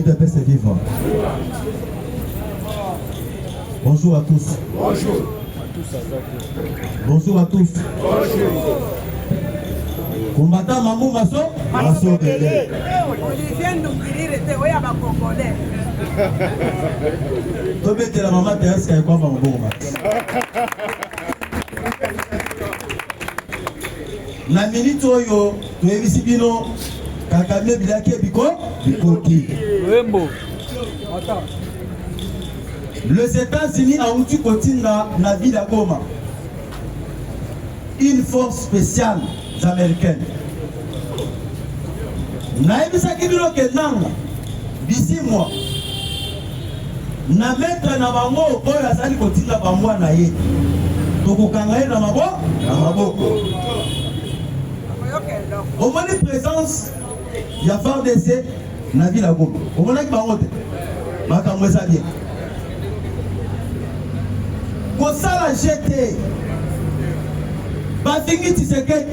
UDPS vivant. Bonjour à tous. Bonjour. Bonjour à tous. Bonjour. Combattant Mamou Masso, Masso Bélé. Olivier Ndoumbiri était oui à ma Congolais. Tobete la maman Thérèse qui a quoi Mamou Masso. Na minute oyo, tu es ici bino, Kakame Bilaki Bikoki. Les États-Unis ont eu continue la ville à Goma. Une force spéciale américaine. Naïbisa Kibilo Kenanga, d'ici moi, na mettre na bango oyo azali kotinda bamwa na ye. Tokokanga ye na maboko. Au moins de présence, il y a FARDC na ville à Goma. Au moins de bango te. Makamwe ça bien. Kosala jeté. Bafingi Tshisekedi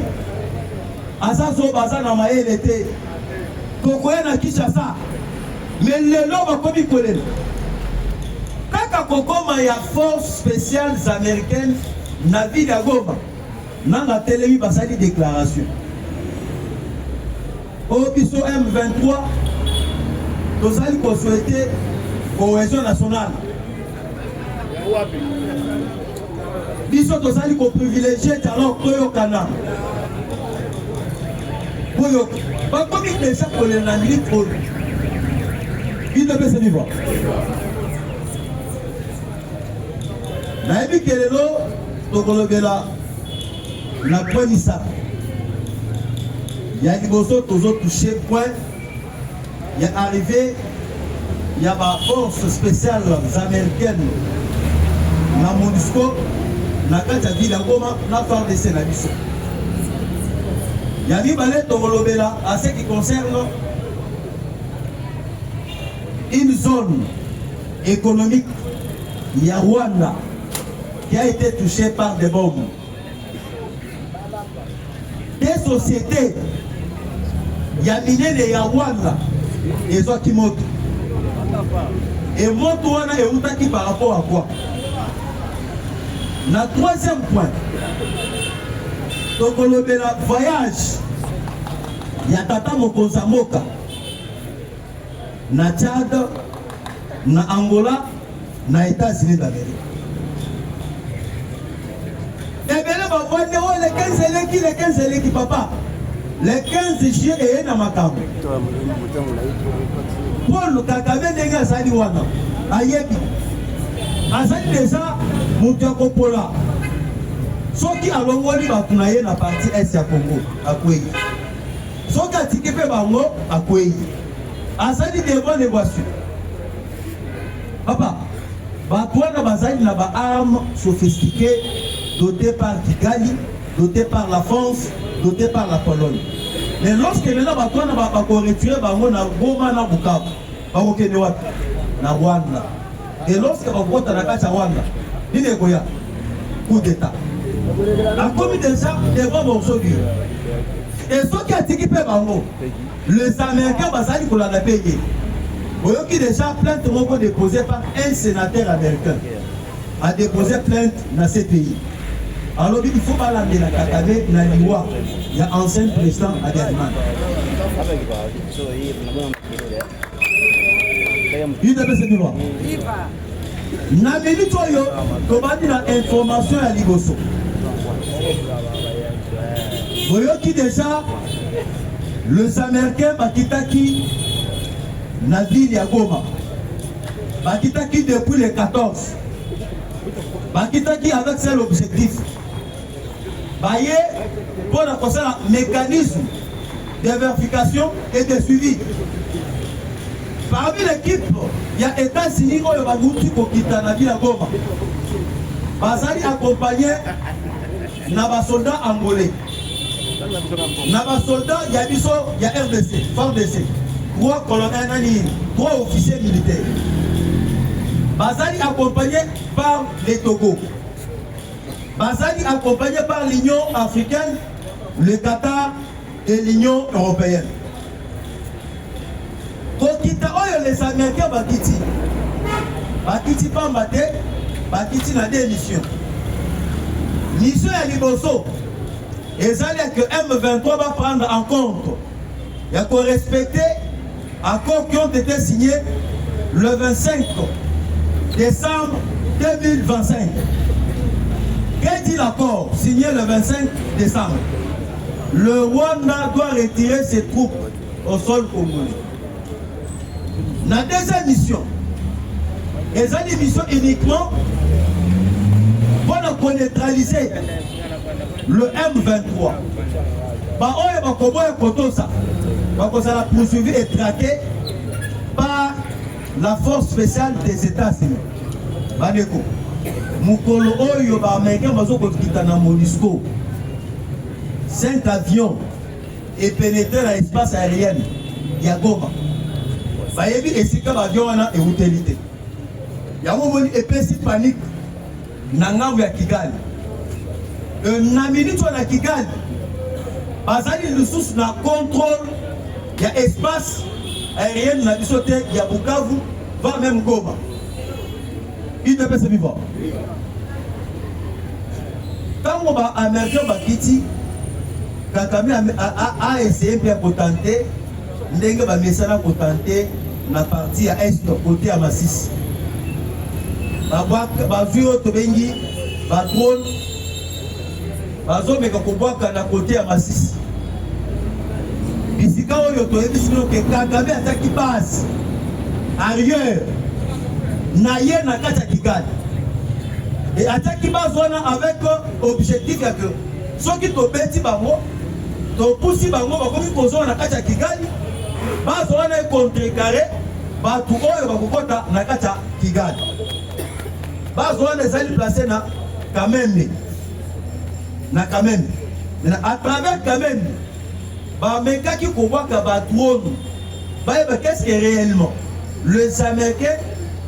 azazo bazana maele te tokoya na Kinshasa mais lelo bakomi kolela kaka kokoma ya force spéciales américaines na ville ya Goma nanga telemi basali déclaration au biso M23 tozali ko souhaiter cohésion nationale biso tozali ko privilégier talent koyokana koyo bakomi déjà kolela milite oyo UDPS vivant nayebi ke lelo tokolobela na poinisa ya liboso tozotouche point ya arrivé ya baforce spéciale américaine na MONUSCO na kati ya ville ya Goma na FARDC na biso. Ya mibale tokolobela à ce qui concerne une zone économique ya Rwanda qui a été touchée par des bombes. Des sociétés ya minene ya Rwanda ezwaki moto. Et moto wana eutaki par rapport à quoi? Na troisième point, donc le voyage, il y a Tata Mokonza Moka, na Tchad, na Angola, na États-Unis d'Amérique. Et bien là, on voit les 15 éléki, papa. Les 15 juillet et na Makambo. Paul Kagame Nega Saliwana, Ayebi. Azali déjà Moutiako Pola. Soki alongoli batunaye na partie est ya Congo, akwei. Soki atikepe bango, akwei. Azali devant les voitures. Papa, batouana bazali na ba armes sophistiquées dotées par Kigali, dotées par la France, dotées par la Pologne. Mais lorsque maintenant batouana ba ko retirer bango na Goma na Bukavu, bako kene wapi? Na Rwanda. Et lorsque on vote à la carte à Rwanda, il est quoi? Coup d'État. La communauté déjà devant mon solide. Et ceux qui ont équipé Bango, les Américains basali pour la payer. Vous voyez qui déjà plainte m'ont déposé par un sénateur américain a déposé plainte dans ces pays. Alors il faut pas l'amener la Kakame, la Liwa. Il y a ancien président à Derman. UDPS vivant. Na minute oyo tobandi na information ya liboso. Boyoki déjà les Américains bakitaki na ville ya Goma. Bakitaki depuis le 14. Bakitaki avec seul objectif. Baye pour la concernant mécanisme de vérification et de suivi. Parmi l'équipe, il y a États-Unis qui ont quitté la ville à Goma. Bazali accompagné na soldats angolais. Na soldats, il y a RDC, FARDC, 3 colonels, 3 officiers militaires. Bazali accompagné par les Togo. Bazali accompagné par l'Union africaine, le Qatar et l'Union européenne. Kokita oyo les Américains bakiti pamba te bakiti na deux missions. Mission ya liboso ezali que M23 va prendre en compte et qu'on respecter accords qui ont été signés le 25 décembre 2025. Qu'est-ce dit l'accord signé le 25 décembre? Le Rwanda doit retirer ses troupes au sol congolais. La deuxième mission, et ça une mission uniquement pour neutraliser le M23. Ça poursuivi et traqué par la force spéciale des États-Unis. Badeko, Mukolo Oyo ba Américain bazo kokita na MONUSCO. 5 avions et pénétré dans l'espace aérien. Yagoma. Bayebi esika ba avion wana e utilité. Yango moni epesi panique. Nangambo ya Kigali. Na minute wana Kigali. Bazali lisusu na contrôle ya espace aérien na biso te ya Bukavu va même Goma. Il ne peut se vivre. Quand on va américain bakiti Kakame a essayé de tenter ndenge ba mesana ko tenter na partie à est côté à Massis. Ba vu auto bengi ba drone bazo meka ko bwaka na côté à Massis. Bisika oyo to ebisino ke Kakame ataki base arrière na ye na kata Kigali. Et ataki base wana avec objectif que ceux qui to beti bango to pusi bango bakomi kozona na kati ya Kigali bazo wana contrecarrer batu oyo bakokota na kati ya Kigali bazo wana ezali placé na Kamembe na Kamembe na à travers Kamembe ba mekaki kobwaka ba drone ba qu'est-ce que réellement les Américains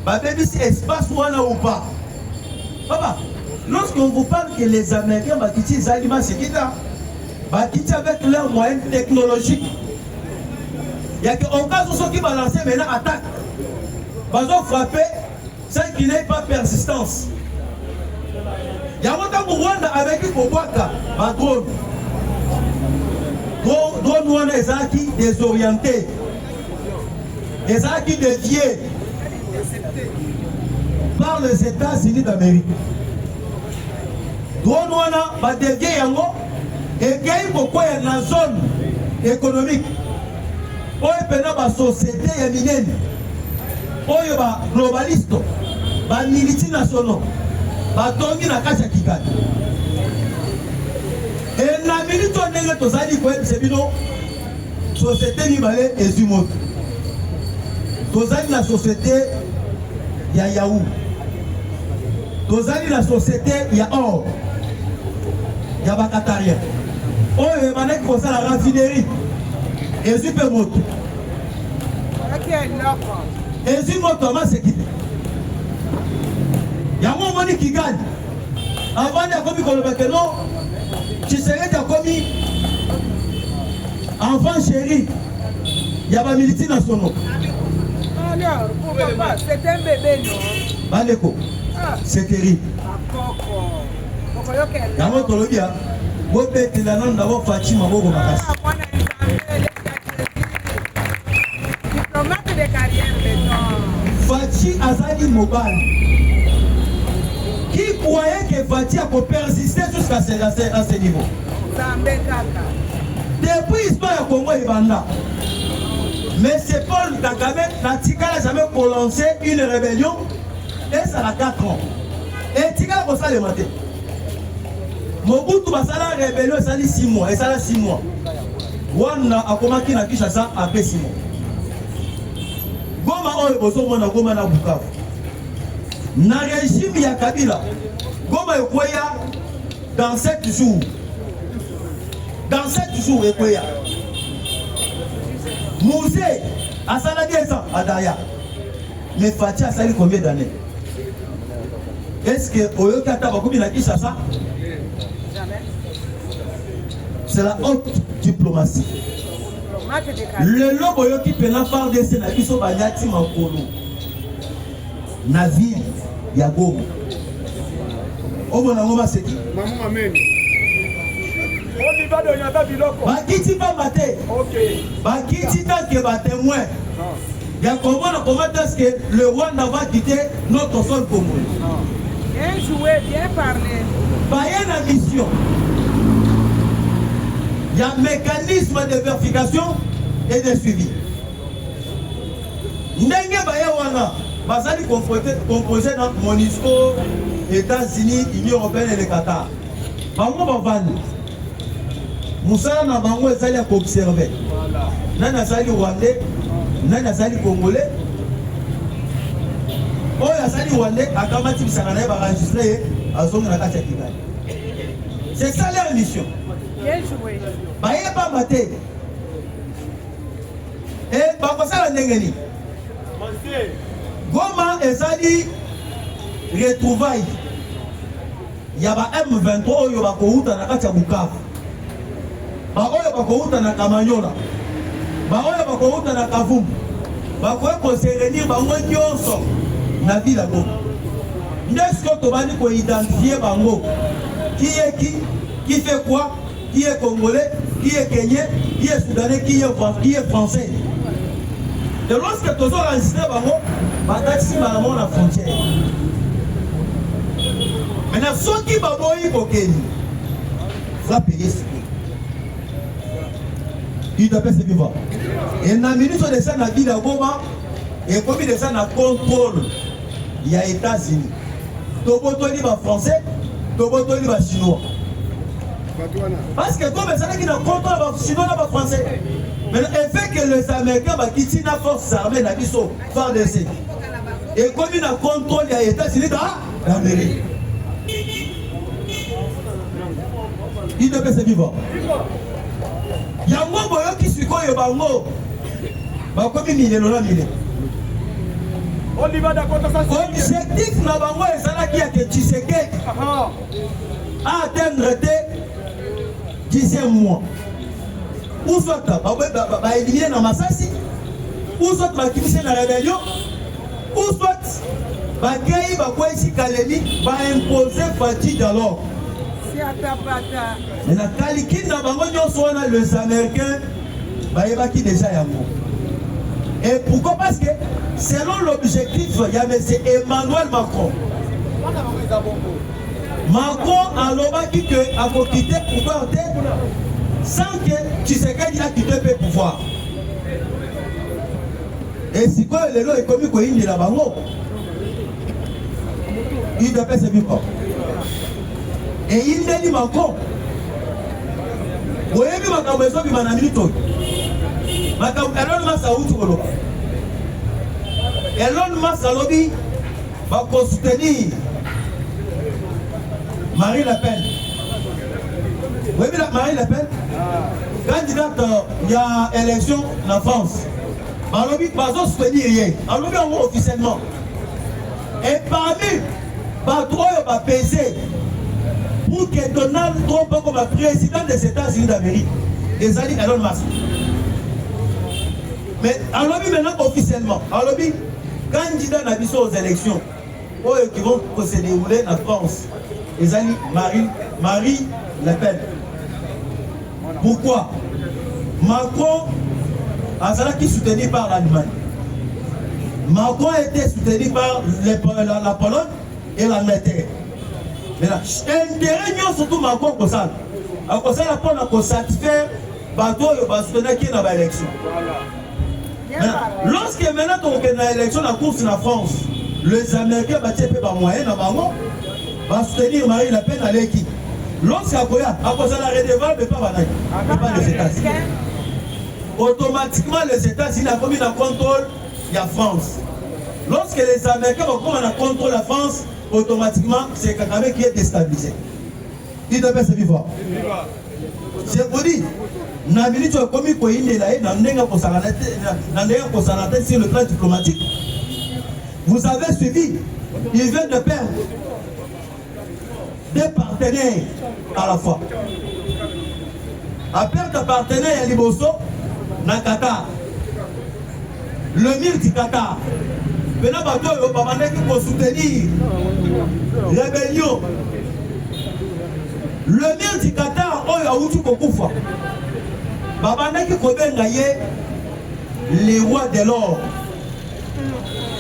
ba bebisi espace wana ou pas. Papa, lorsqu'on vous parle que les Américains bakiti les aliments c'est qui là? Bakiti avec leurs moyens technologiques. Il y a qu'en cas où ceux qui balancent maintenant attaque. Ils ont frappé sans qu'il n'ait pas persistance. Il y a longtemps pour Rwanda avec Kobwaka, ma drone. Drone Rwanda est acquis désorienté. Des acquis déviés par les États-Unis d'Amérique. Drone Rwanda va dévier yango. Et qu'il y a une zone économique où il y a une société éminente, où il y a des globalistes, des multinationaux, des tongi na kati ya Kigali. Et la minute où il y a une société libale ezimoto. Tozali la société ya Yahoo. Tozali la société ya Or. Ya Bakatarien. Oh, il y a la raffinerie. Et je peux moto. Et je moto, c'est qui? Il y a un moment qui gagne. Avant, il y a commis comme le non. Tu serais commis enfant chéri. Il y a des militaires nationaux. Alors, pourquoi pas? C'est un bébé, non? Baleko. C'est terrible. Il y a un autre qui a diplomate de carrière Fachi Azali Mobile qui croyait que Fachi a persisté jusqu'à ce niveau. Depuis l'histoire du Congo et Banda, mais c'est Paul Kagame n'a jamais lancé une rébellion et ça a 4 ans. Et Tika a ça le matin. Mobutu basala rébellion esali 6 mois, et ça là 6 mois. Wana akomaki na Kinshasa après 6 mois. Goma oyo bozomona Goma na Bukavu. Na régime ya Kabila, Goma ekoya dans 7 jours. Dans 7 jours ekoya. Mouzé asala 10 ans à Daya. Mais Fachi asali combien d'années? Est-ce que oyo kata bakomi na Kinshasa? C'est la haute diplomatie. Le lobo qui peut faire des scènes, ils sont banyati makolo. Na ville ya Goma. Omo na ngoma c'est qui? Maman amen. On y va de Yata Biloko. Bakiti pas maté. OK. Bakiti tant que ba témoin. Il y a comment est-ce que le Rwanda va quitter notre sol congolais. Bien joué, bien parlé. Il y a une mission. Il y a un mécanisme de vérification et de suivi. Ndenge baya wana basali composé dans MONUSCO, États-Unis, Union européenne et le Qatar. Bango bavandi. Musala na bango ezali à observer. Nani azali Rwandais, nani azali Congolais. Oyo azali Rwandais akamati bisanga na ye ba enregistrer azonga na kati ya Kigali. C'est ça leur mission. Bien joué. Baye pas maté. Et bakosala ndenge nini? Goma ezali retrouvailles. Ya ba M23 oyo bakouta na kati ya Bukavu. Ba oyo bakouta na Kamanyola. Ba oyo bakouta na Kavumu. Bakoye ko se réunir bango nyonso na ville ya Goma. Ndesiko tobandi ko identifier bango. Qui fait quoi? Qui est congolais? Qui est kenyan? Qui est soudanais? Qui est français? Et lorsque tu as enregistré, tu as la frontière. Maintenant, ceux qui ont été il faut payer ce qu'il il doit payer ce qu'il va. Et dans la minute de ça, dans la ville de Goma, et comme il est ça, dans le contrôle, il y a les États-Unis. Toboto libre français, Toboto libre chinois. Parce que comme ça, il y a un contrôle chinois et français. Mais le fait que les Américains vont quitter la force armée, ils sont forts de ces. Et comme il y a un contrôle, il y a les États-Unis dans l'Amérique. Il ne peut se vivre. Il y a un mot qui suit quoi, il y a un mot. Comme il y a un On y va d'accord, ça c'est. Objectif na bango ezala qui a que Tshisekedi a atteindre 10e mois. Ou soit ba éliminer na Masasi, ou soit ba kimisé na rébellion, ou soit ba kei ba kwa ici Kalemi ba imposer Fati alors. C'est à ta bata. Mais la kaliki na bango nyonso wana les Américains ba yebaki déjà yango. Et pourquoi? Parce que selon l'objectif, il y a M. Emmanuel Macron. Macron a l'objectif qu'il a quitté le pouvoir sans que Tshisekedi a quitté le pouvoir. Et si quoi le lot est commis qu'il y a là-bas, il doit pas se vivre. Et il dit Macron, vous avez vu ma maison qui m'a amené tout. Elon Musk a lobby va soutenir Marine Le Pen. Vous avez vu Marine Le Pen? Candidate, il y a élection en France. A lobby va soutenir rien. A lobby en gros officiellement. Et parmi Batroy va peser pour que Donald Trump comme président des États-Unis d'Amérique. Des alliés Elon Musk. Mais à lobby maintenant officiellement, à lobby, candidat n'a aux élections qui vont se dérouler en France, les alliés Marie Le Pen. Pourquoi? Macron a été soutenu par l'Allemagne. Macron a été soutenu par la Pologne et l'Angleterre. Mais là, intérêt surtout Macron pour ça. À cause de ça, pour satisfaire bateau et soutenir qui est dans l'élection. Lorsque maintenant on est dans l'élection de la course en France, les Américains battent par moyen vont soutenir Marine Le Pen à l'équipe. Lorsqu'il y a la redevable, mais pas les États-Unis. Automatiquement, les États-Unis ont commis un contrôle de la France. Lorsque les Américains vont commettre un contrôle de la France, automatiquement, c'est Kagame qui est déstabilisé. Il doit se vivre. C'est pour dire, na minute comme il est là, dans sur le plan diplomatique, vous avez suivi, il vient de perdre des partenaires à la fois. À perdre un partenaire à Liboso, na Qatar. Le mur du Qatar. Maintenant, bateau, babandaki pour soutenir rébellion. Le mur du Qatar, oh, il a outu kokufa. Babandaki kobenga ye les rois de l'or.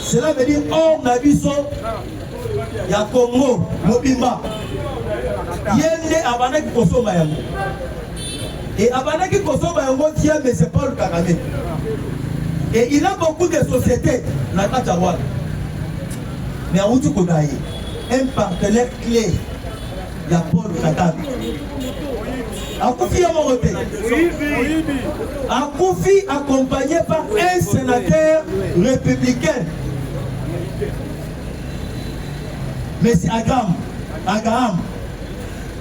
Cela veut dire, oh, nabiso, ya Congo, Mobimba. Yende abandaki kosoma yango. Et abandaki kosoma yango, tiens, mais c'est pas le Kagame. Et il a beaucoup de sociétés, na Katawal. Mais à Outu Kodaye, un partenaire clé, il y a Paul Kagame. Akoufi a monté. Akoufi accompagné par un sénateur républicain. Mais c'est Agam.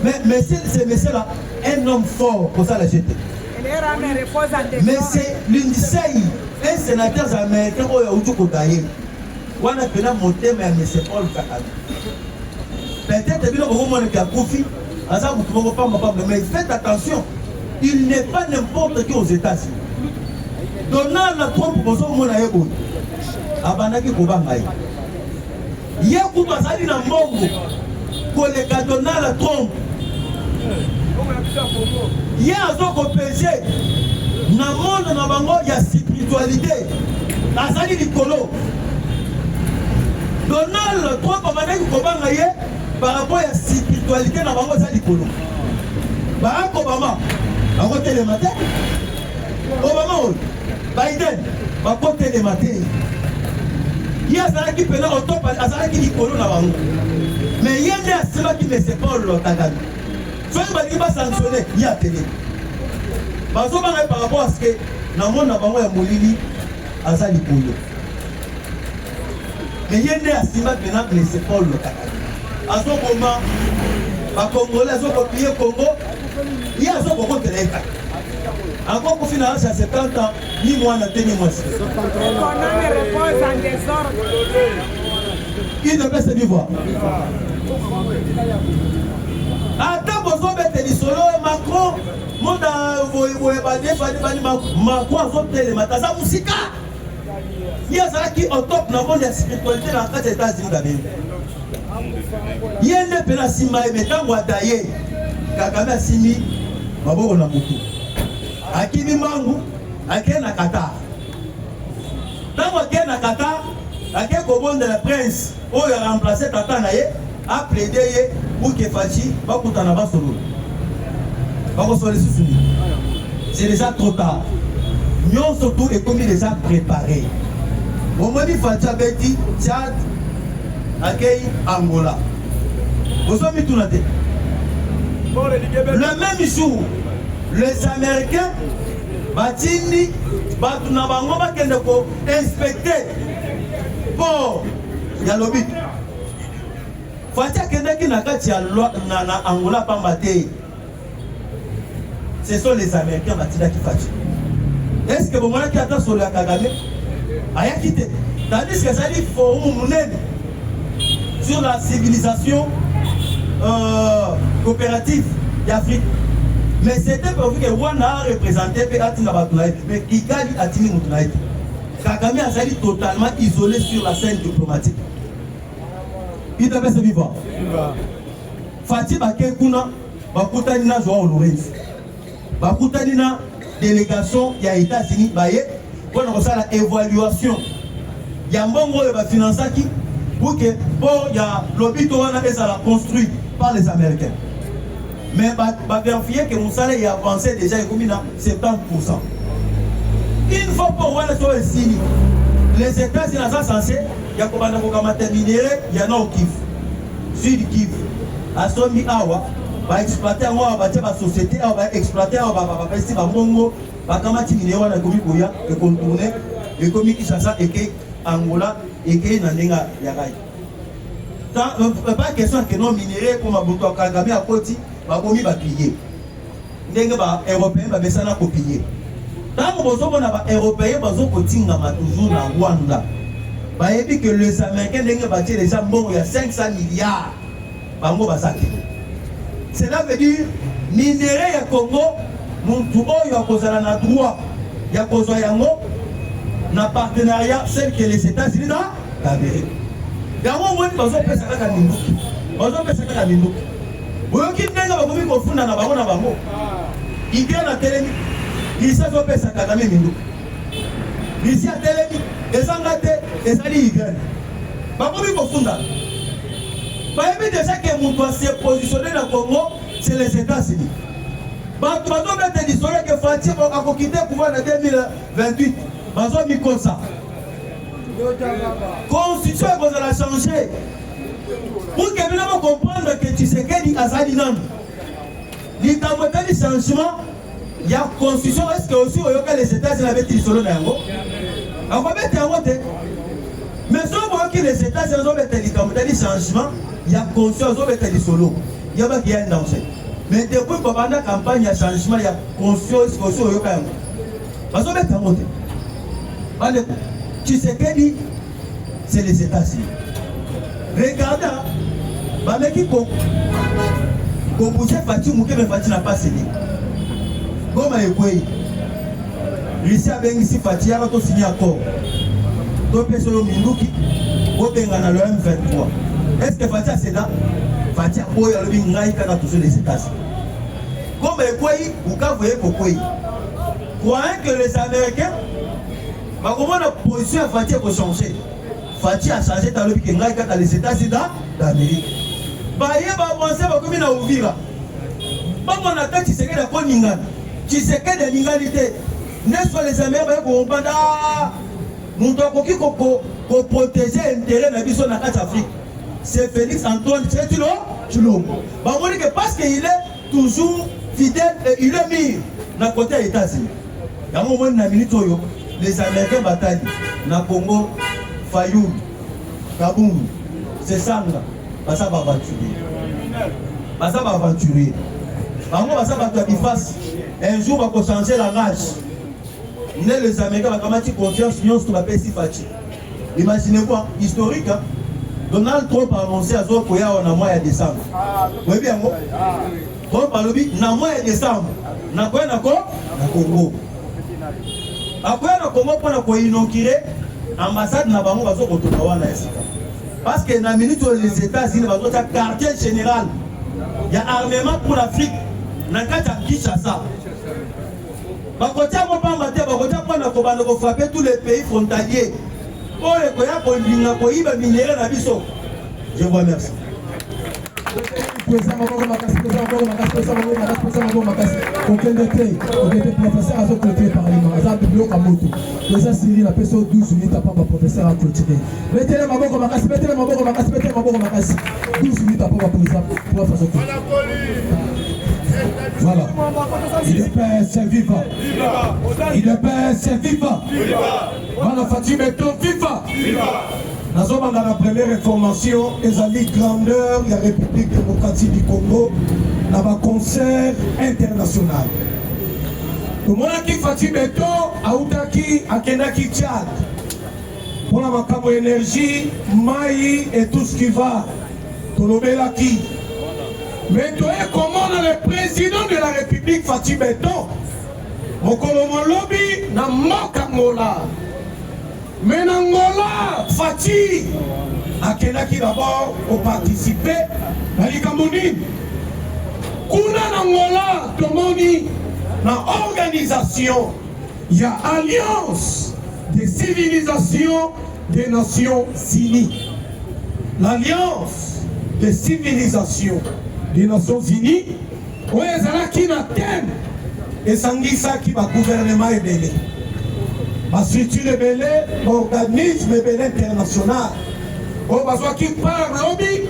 Mais c'est monsieur-là, un homme fort pour ça la jeter. Mais c'est l'Indisei, un sénateur américain qui a eu tout gagné. On a fait monter, mais c'est Paul Kagame. Peut-être que vous avez Akoufi. Mais faites attention, il n'est pas n'importe qui aux États-Unis. Donald Trump, vous avez dit, Abanaki Kobangaï. Yékou Bazali na Mongo, collègue Donald Trump. Yékou Kopézé, na monde na bango, il y a spiritualité. Azali Nikolo. Donald Trump, Abanaki Kobangaï. Par rapport à la spiritualité, dans le monde, Barack Obama, à côté des matins, Obama, Biden, à côté des matins. Il y a ça qui peut être au top, à ça qui dit Kolo na bango. Mais il y a des ceux qui ne savent pas le Kagame. Soit il va sanctionner, il y a télé. Par rapport à ce que dans le monde, il y a Molili, à ça qui Kolo. Mais il y a des ceux qui ne savent pas le Kagame. À ce moment, les Congolais ont copié le Congo, il y a ce Congo qui est encore pour finir, ça 70 ans, ni moi, ni moi. Qui ne peut se vivre? Attends, vous avez dit solo, Macron, Macron a voté les matins, ça musique. Il y a ça qui est au top dans le monde de la spiritualité dans les États-Unis. Il y a un peu de Sima, mais quand on a taillé, Kagame a Simi, Maboko na Moutou. Akimi Mangu, Aké na Qatar. Quand on a na Qatar, Aké Kobon de la Prince, où il a remplacé Tata Naye, a plaidé pour que Fachi, Bakouta na Basolo. Bakosole Sousouni. C'est déjà trop tard. Nous surtout et comme il est déjà préparé. Au moment où Fachi avait dit, Tchad, accueille Angola. Vous avez tout noté. Le même jour, les Américains, Batini, Batunabango, Bakendeko, inspecté pour Yalobi. Fatia Kendeki Nakati na Angola Pambate. Ce sont les Américains Batina qui font. Est-ce que vous voyez qui attend sur la Kagame? Aya quitté. Tandis que ça dit forum sur la civilisation coopérative d'Afrique. Mais c'était pour vous que Rwanda a représenté mais Kigali a tenu Moutunaït. Kagame a sali totalement isolé sur la scène diplomatique. Il devait se vivre. Fatih Bakekuna, Bakutanina Joao Lorenz. Bakutanina délégation des États-Unis, pour la évaluation. Il y a un bon financement qui pour que l'hôpital soit construit par les Américains. Mais vérifier que mon salaire est avancé déjà à 70%. Une fois pour voir les États-Unis sont censés, il y a des minéraux, il y en a au Kivu, Sud Kivu, à Somi Awa, va exploiter la société, va exploiter la Mongo, va commencer minéraux dans le et contourner, et comme Kinshasa et Angola et Nanenga Yagai. Pas question que non minéraux comme Abuto Kagame à Koti, va piller. Les Européens vont baisser piller. Tant que les Européens vont continuer toujours dans Rwanda. Et que les Américains vont bâtir les gens, il y a 500 milliards. Cela veut dire minéraux au Congo, nous avons droit. y a besoin d'un partenariat, celle que les États-Unis d'Amérique. Il y a un moment où ils ont fait ça à Minduki. Ils ont fait ça à Minduki. Vous voyez qu'ils n'ont pas fait ça. Ils viennent à Télémi. Ils ont fait ça à Minduki. Ici à Télémi, les Anglaterres, les Alliés, ils viennent. Ils ont fait ça. Vous voyez déjà que mon doit se positionner dans le Congo, c'est les États-Unis. Ils ont fait l'histoire que Fatih a quitté le pouvoir en 2028. Ils ont mis comme ça. La Constitution va changer. Pour que vous comprendre que tu sais qu'il y a des changements, il y a une constitution. Est-ce que aussi les États-Unis avaient dit solo dans on va mettre en route. Mais si on voit que les États-Unis ont des changements, il y a conscience, on mettre des solo. Il y a un danger. Mais depuis que la campagne, il y a changement, il y a conscience aussi au Yoka. On va mettre en route. Tu sais que c'est les États-Unis. Regardez, Bameki ko bouger Fatih Mouké, mais Fatih n'a pas cédé. Comment est-ce que Russie a bien ici Fatih a signé accord. Donc personne Minduki, au Bengana le M23. Est-ce que Fatih a cédé? Fatih a boyé le Bingaï quand a touché les États-Unis. Comment est-ce que vous voyez pourquoi? Croyez que les Américains, comment la position de Fatih a changé? Fatih a changé dans le Bingaï quand a les États-Unis d'Amérique. Baye ba avancer ba komi na Uvira. Ba mon attaque c'est que la koningana. Tu sais que de l'ingalité. N'est-ce pas les Américains ko banda muto ko ki ko protéger intérêt na biso na Afrique. C'est Félix Antoine Tshilombo. Ba moni que parce qu'il est toujours fidèle et il est mis na côté des États-Unis. Ya mo moni na minute oyo les Américains bataillent na Congo Fayoum Kaboum c'est ça là. Basa va aventurer. Basa va aventurer. Basa va un jour va changer la rage. Les Américains vont mettre confiance sur la paix si Fatih. Imaginez-vous, historique, hein? Donald Trump a annoncé à Zokoya en mois de décembre. Vous voyez bien, Trump a dit en mois de décembre. Na quoi na Congo. Après na Congo pour inaugurer l'ambassade na bango bazo kotoka na esika. Parce que dans la minute où les États-Unis vont avoir un quartier général, il y a armement pour l'Afrique. Dans le cas de Kinshasa. Ils frapper tous les pays frontaliers. Je vous remercie. Voilà. Il est père, c'est vivant. Il est père, c'est vivant. Voilà, Fatih Beton, vivant. Nous sommes dans la première réformation, les alliés grandeur de la République démocratique du Congo, dans un concert international. Tout le monde qui Fatih Beton, Aoutaki, Akenaki Tchad. Pour la macabo énergie, maï et tout ce qui va. Tout le Belaki. Mais tu es comment le président de la République Fatih Beton, Mokolomo Lobby, na Mokangola. Mais Nangola, Fatih, Akenaki d'abord pour participer à l'Ikamouni. Kuna Nangola, Tomoni, dans l'organisation, il y a Alliance des civilisations des Nations Unies. L'Alliance des civilisations des Nations Unies, où ils ont qui n'a thème et Sangisa qui va gouvernement et belé. Ma structure est belé, organisme est belé international. Où ils qui parle lobby,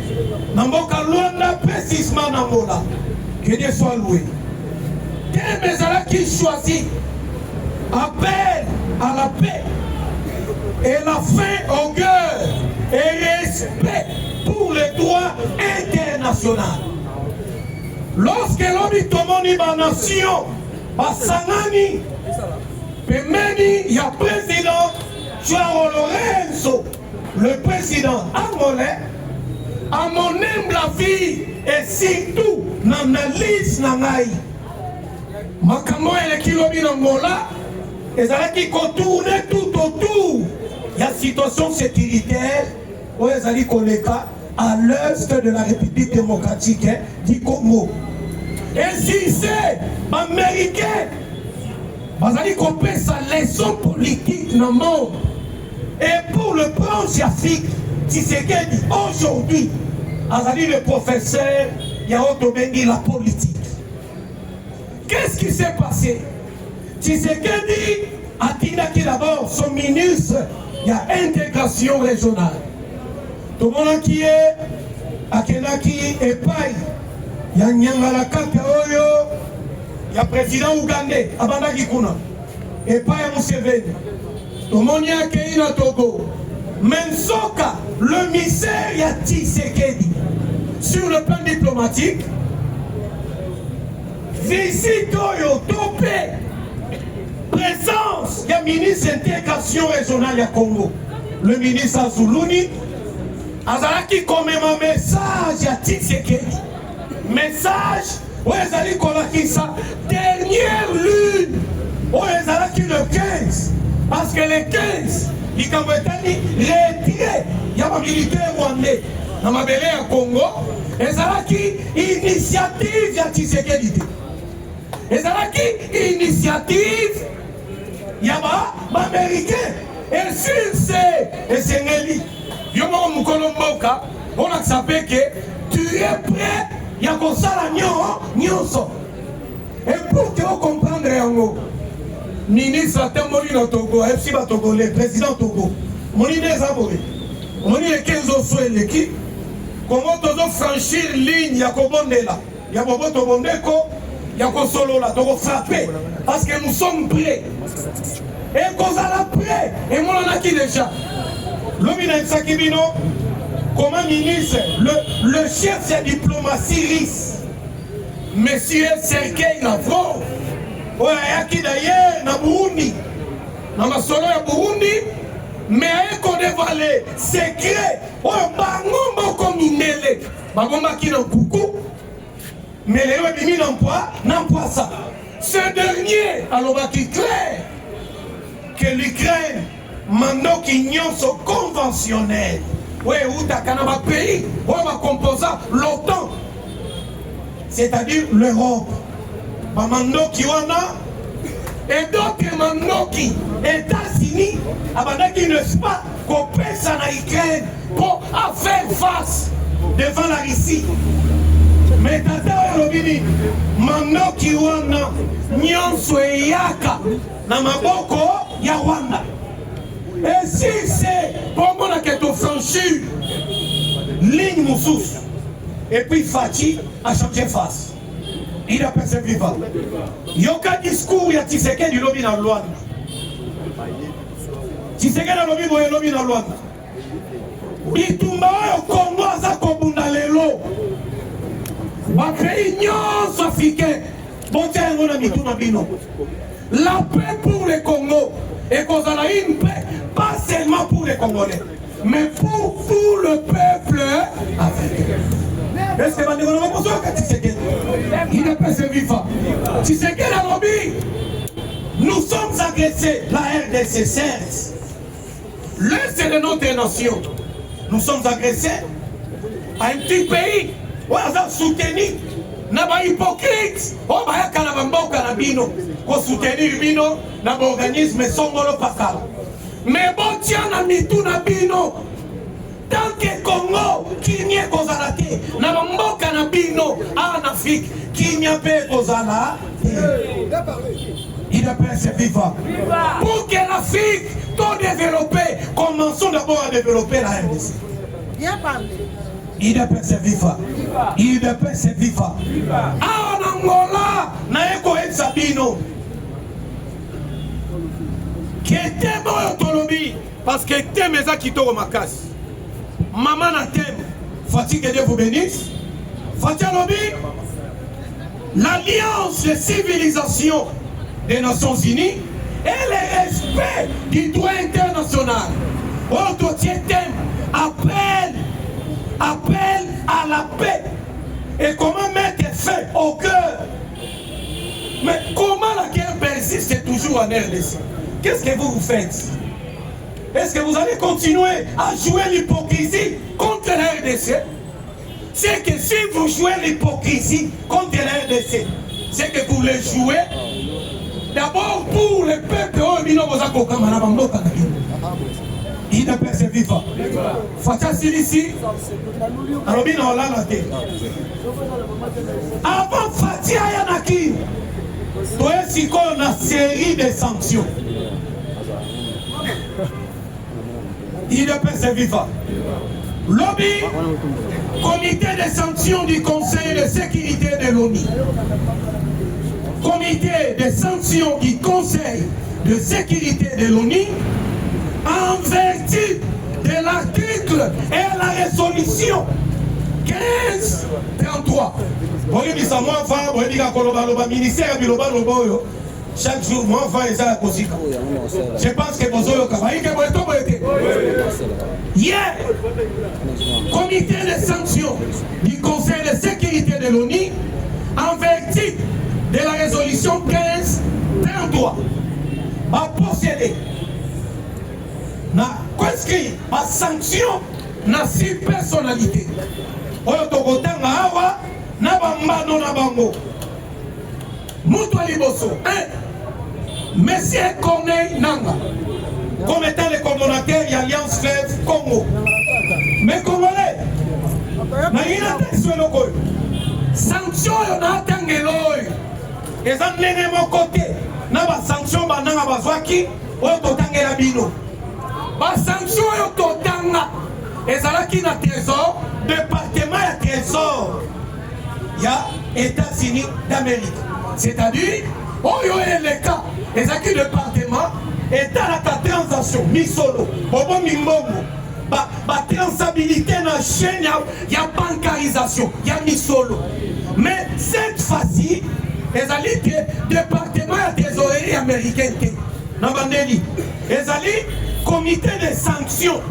n'amboka Luanda, précisément n'ambola. Que Dieu soit loué. Thème est qui choisit appel à la paix et la fin au cœur et respect pour les droits internationaux. Lorsque l'homme tomoni ba nation, basangani, pemeni, il y a président Joao Lorenzo, le président angolais, à mon humble avis et surtout l'analyse nangai. Makamo et le kilobi n'angola, ezalaki kotourne tout autour ya situation sécuritaire oyo ezali koleka à l'est de la République démocratique du Congo. Insiste Américain bazali kopesa leçon politique dans le monde. Et pour le prince Afrique Tshisekedi aujourd'hui azali le professeur Yao Bengi la politique. Qu'est-ce qui s'est passé? Tshisekedi a tiré d'abord son ministre de l'intégration régionale. Tout le monde qui est à Kenaki et Paille, il y a Nyangala Kakaoyo, il y a président Ougandais, Abanda Kikuna, et Paille Mousseveni. Tout le monde qui est à Togo. Mensoka, le misère y a Tshisekedi. Sur le plan diplomatique, visite Oyo Topé, présence, il y a ministre d'intégration régionale à Congo. Le ministre Azoulouni, Azalaki comme un message à Tshisekedi. Message, où est allé Kolakisa, dernière lune, où est allé le 15. Parce que le 15, il a retiré, il y a un militaire rwandais dans ma belle à Congo, et Zalaki, initiative à Tshisekedi. Et Zalaki, initiative, il y a un américain, et sur ces Sénéli, il y a un Moukolomboka, on a sapé que tu es prêt, il y a comme ça la nyonso. Et pour que vous compreniez en haut, ministre Temoli na Togo, FC Batogolais, président Togo, Moni Nezabore, Moni les 15 ans sur l'équipe, comment Togo franchir ligne, Yakobondela, Yakobo Tobondeko, Yako Solo là, Togo frapper, parce que nous sommes prêts. Et qu'on a prêt, et moi on a qui déjà? L'Omina Sakibino, comme ministre, le chef de diplomatie russe, Monsieur Sergei Lavrov, qui d'ailleurs na Burundi, na masolo ya Burundi, mais qu'on dévoile secret, bangomba comme minele, bangomba qui n'a beaucoup, mais les mis n'emploi ça. Ce dernier, alors qui clair que l'Ukraine mando qui sont conventionnels. Oui, où t'as qu'un pays, où on va composer l'OTAN, c'est-à-dire l'Europe. Mando qui wana et d'autres mando qui États-Unis abandaki n'est-ce pas qu'on pèse en Ukraine pour faire face devant la Russie. Mais tata Robini mando qui wana nyonso yaka na maboko ya Rwanda. Et si c'est pour moi que tu franchis ligne Moussous et puis Fati a changé face. Il a persévéré. Il y a un discours, il y a Tshisekedi lobby dans Luanda. Tshisekedi lobby dans Luanda. Bitumba au Congo za kobunda lelo. Ba pays nyonso africain. Bonté ngona mituna bino. La paix pour le Congo et qu'on a une paix pas seulement pour les Congolais, mais pour tout le peuple africain. Est-ce que il est persévérant? Tshisekedi a lobby. Nous sommes agressés, la RDC, certes. L'Est de notre nation. Nous sommes agressés à un petit pays. On a soutenu. N'a pas hypocrite. On va y avoir un canabino. Pour soutenir bino, n'a pas organisme songolo pascal. Mais bon, tiens, n'a mis tout nabino. Tant que Congo, qui n'y est Kozalate, n'a pas canabino en Afrique, qui n'y a pas Kozala, il a persévérant. Pour que l'Afrique soit développée, commençons d'abord à développer la RDC. Bien parlé. Il a persévérant. Il a persévérant. Ah, en Angola, n'a pas de Sabino. Qui était bon autonomie, parce que t'es mes acquittos au Makas. Maman na thème, faut-il que Dieu vous bénisse? Faut-il lobby? L'alliance des civilisations des Nations Unies et le respect du droit international. Autre thème appelle à la paix. Et comment mettre fin au cœur? Mais comment la guerre persiste toujours en RDC? qu'est-ce que vous faites? Est-ce que vous allez continuer à jouer l'hypocrisie contre la RDC? C'est que si vous jouez l'hypocrisie contre la RDC, c'est que vous le jouez d'abord pour le peuple. Il ne peut se vivre. Fatia Silisi, avant Fatia Yanaki, toi aussi qu'on a série de sanctions. Il ne peut se vivre. Lobby, comité de sanctions du Conseil de sécurité de l'ONU. Comité de sanctions du Conseil de sécurité de l'ONU, en vertu de l'article et la résolution 1533. Chaque jour, moi, je pense que vous avez hier, comité de sanctions du Conseil de sécurité de l'ONU, en vertu de la résolution 1533, va procéder na prescrit ma sanction na 6 personnalités. Oyo tokotanga awa na bambano na bango. Mutu aliboso 1. Monsieur Corneille Nanga, comme étant le coordonnateur de l'Alliance Fleuve Congo. Mais Congolais, na sanction yo na tangelo et ça n'est mon côté na ba sanction bananga bazwaki oyo totangela bino. Ba sanction yo totanga ezalaki na trésor, département ya trésor ya États-Unis d'Amérique. C'est-à-dire oyo le cas ezaki département état la transaction misolo bobo mimbongo ba transabilité na chaîne ya bancarisation ya misolo. Mais cette fois-ci ezali département ya trésorerie américain na bandeli ezali comité de sanctions.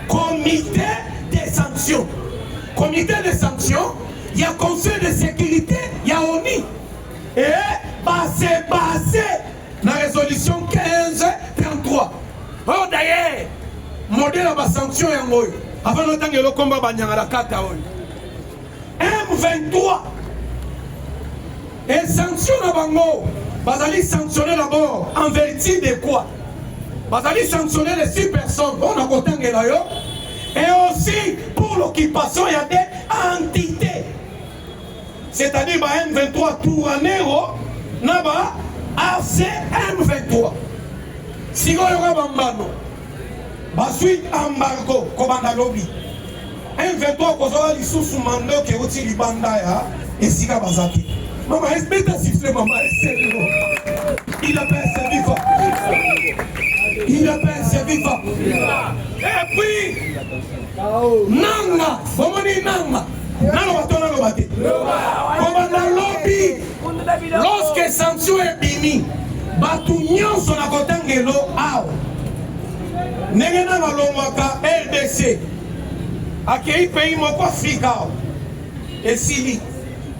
Comité de sanctions. Comité de sanctions, il y a conseil de sécurité, il y a ONU. Et basé dans la résolution 1533. Oh d'ailleurs, modèle de sanction est en haut. Avant le temps que le combat banyanga la carte M23. Et sanction à Bango. Bazali sanctionner d'abord en vertu de quoi? Bazali sanctionner les 6 personnes. On a compté et aussi pour l'occupation, il y a des entités. C'est-à-dire M23 Touranero, Naba, ACM23. Si vous avez Bambano, suite embargo, Kobanda Lobby. M23 Kozola Lissou Mando qui est aussi Libanda et Sika Bazaki. Maman, espèce de sifflet, maman, il a percé vivant. Il a percé vivant. Et puis, Nanga, Bomoni Nanga, Nanga Batona Lobate. Kobanda Lobby, lorsque sanction est bini, Batunion son akotangelo ao. Negena Malomaka, RDC, Akei pays moko Afrika, et Sili.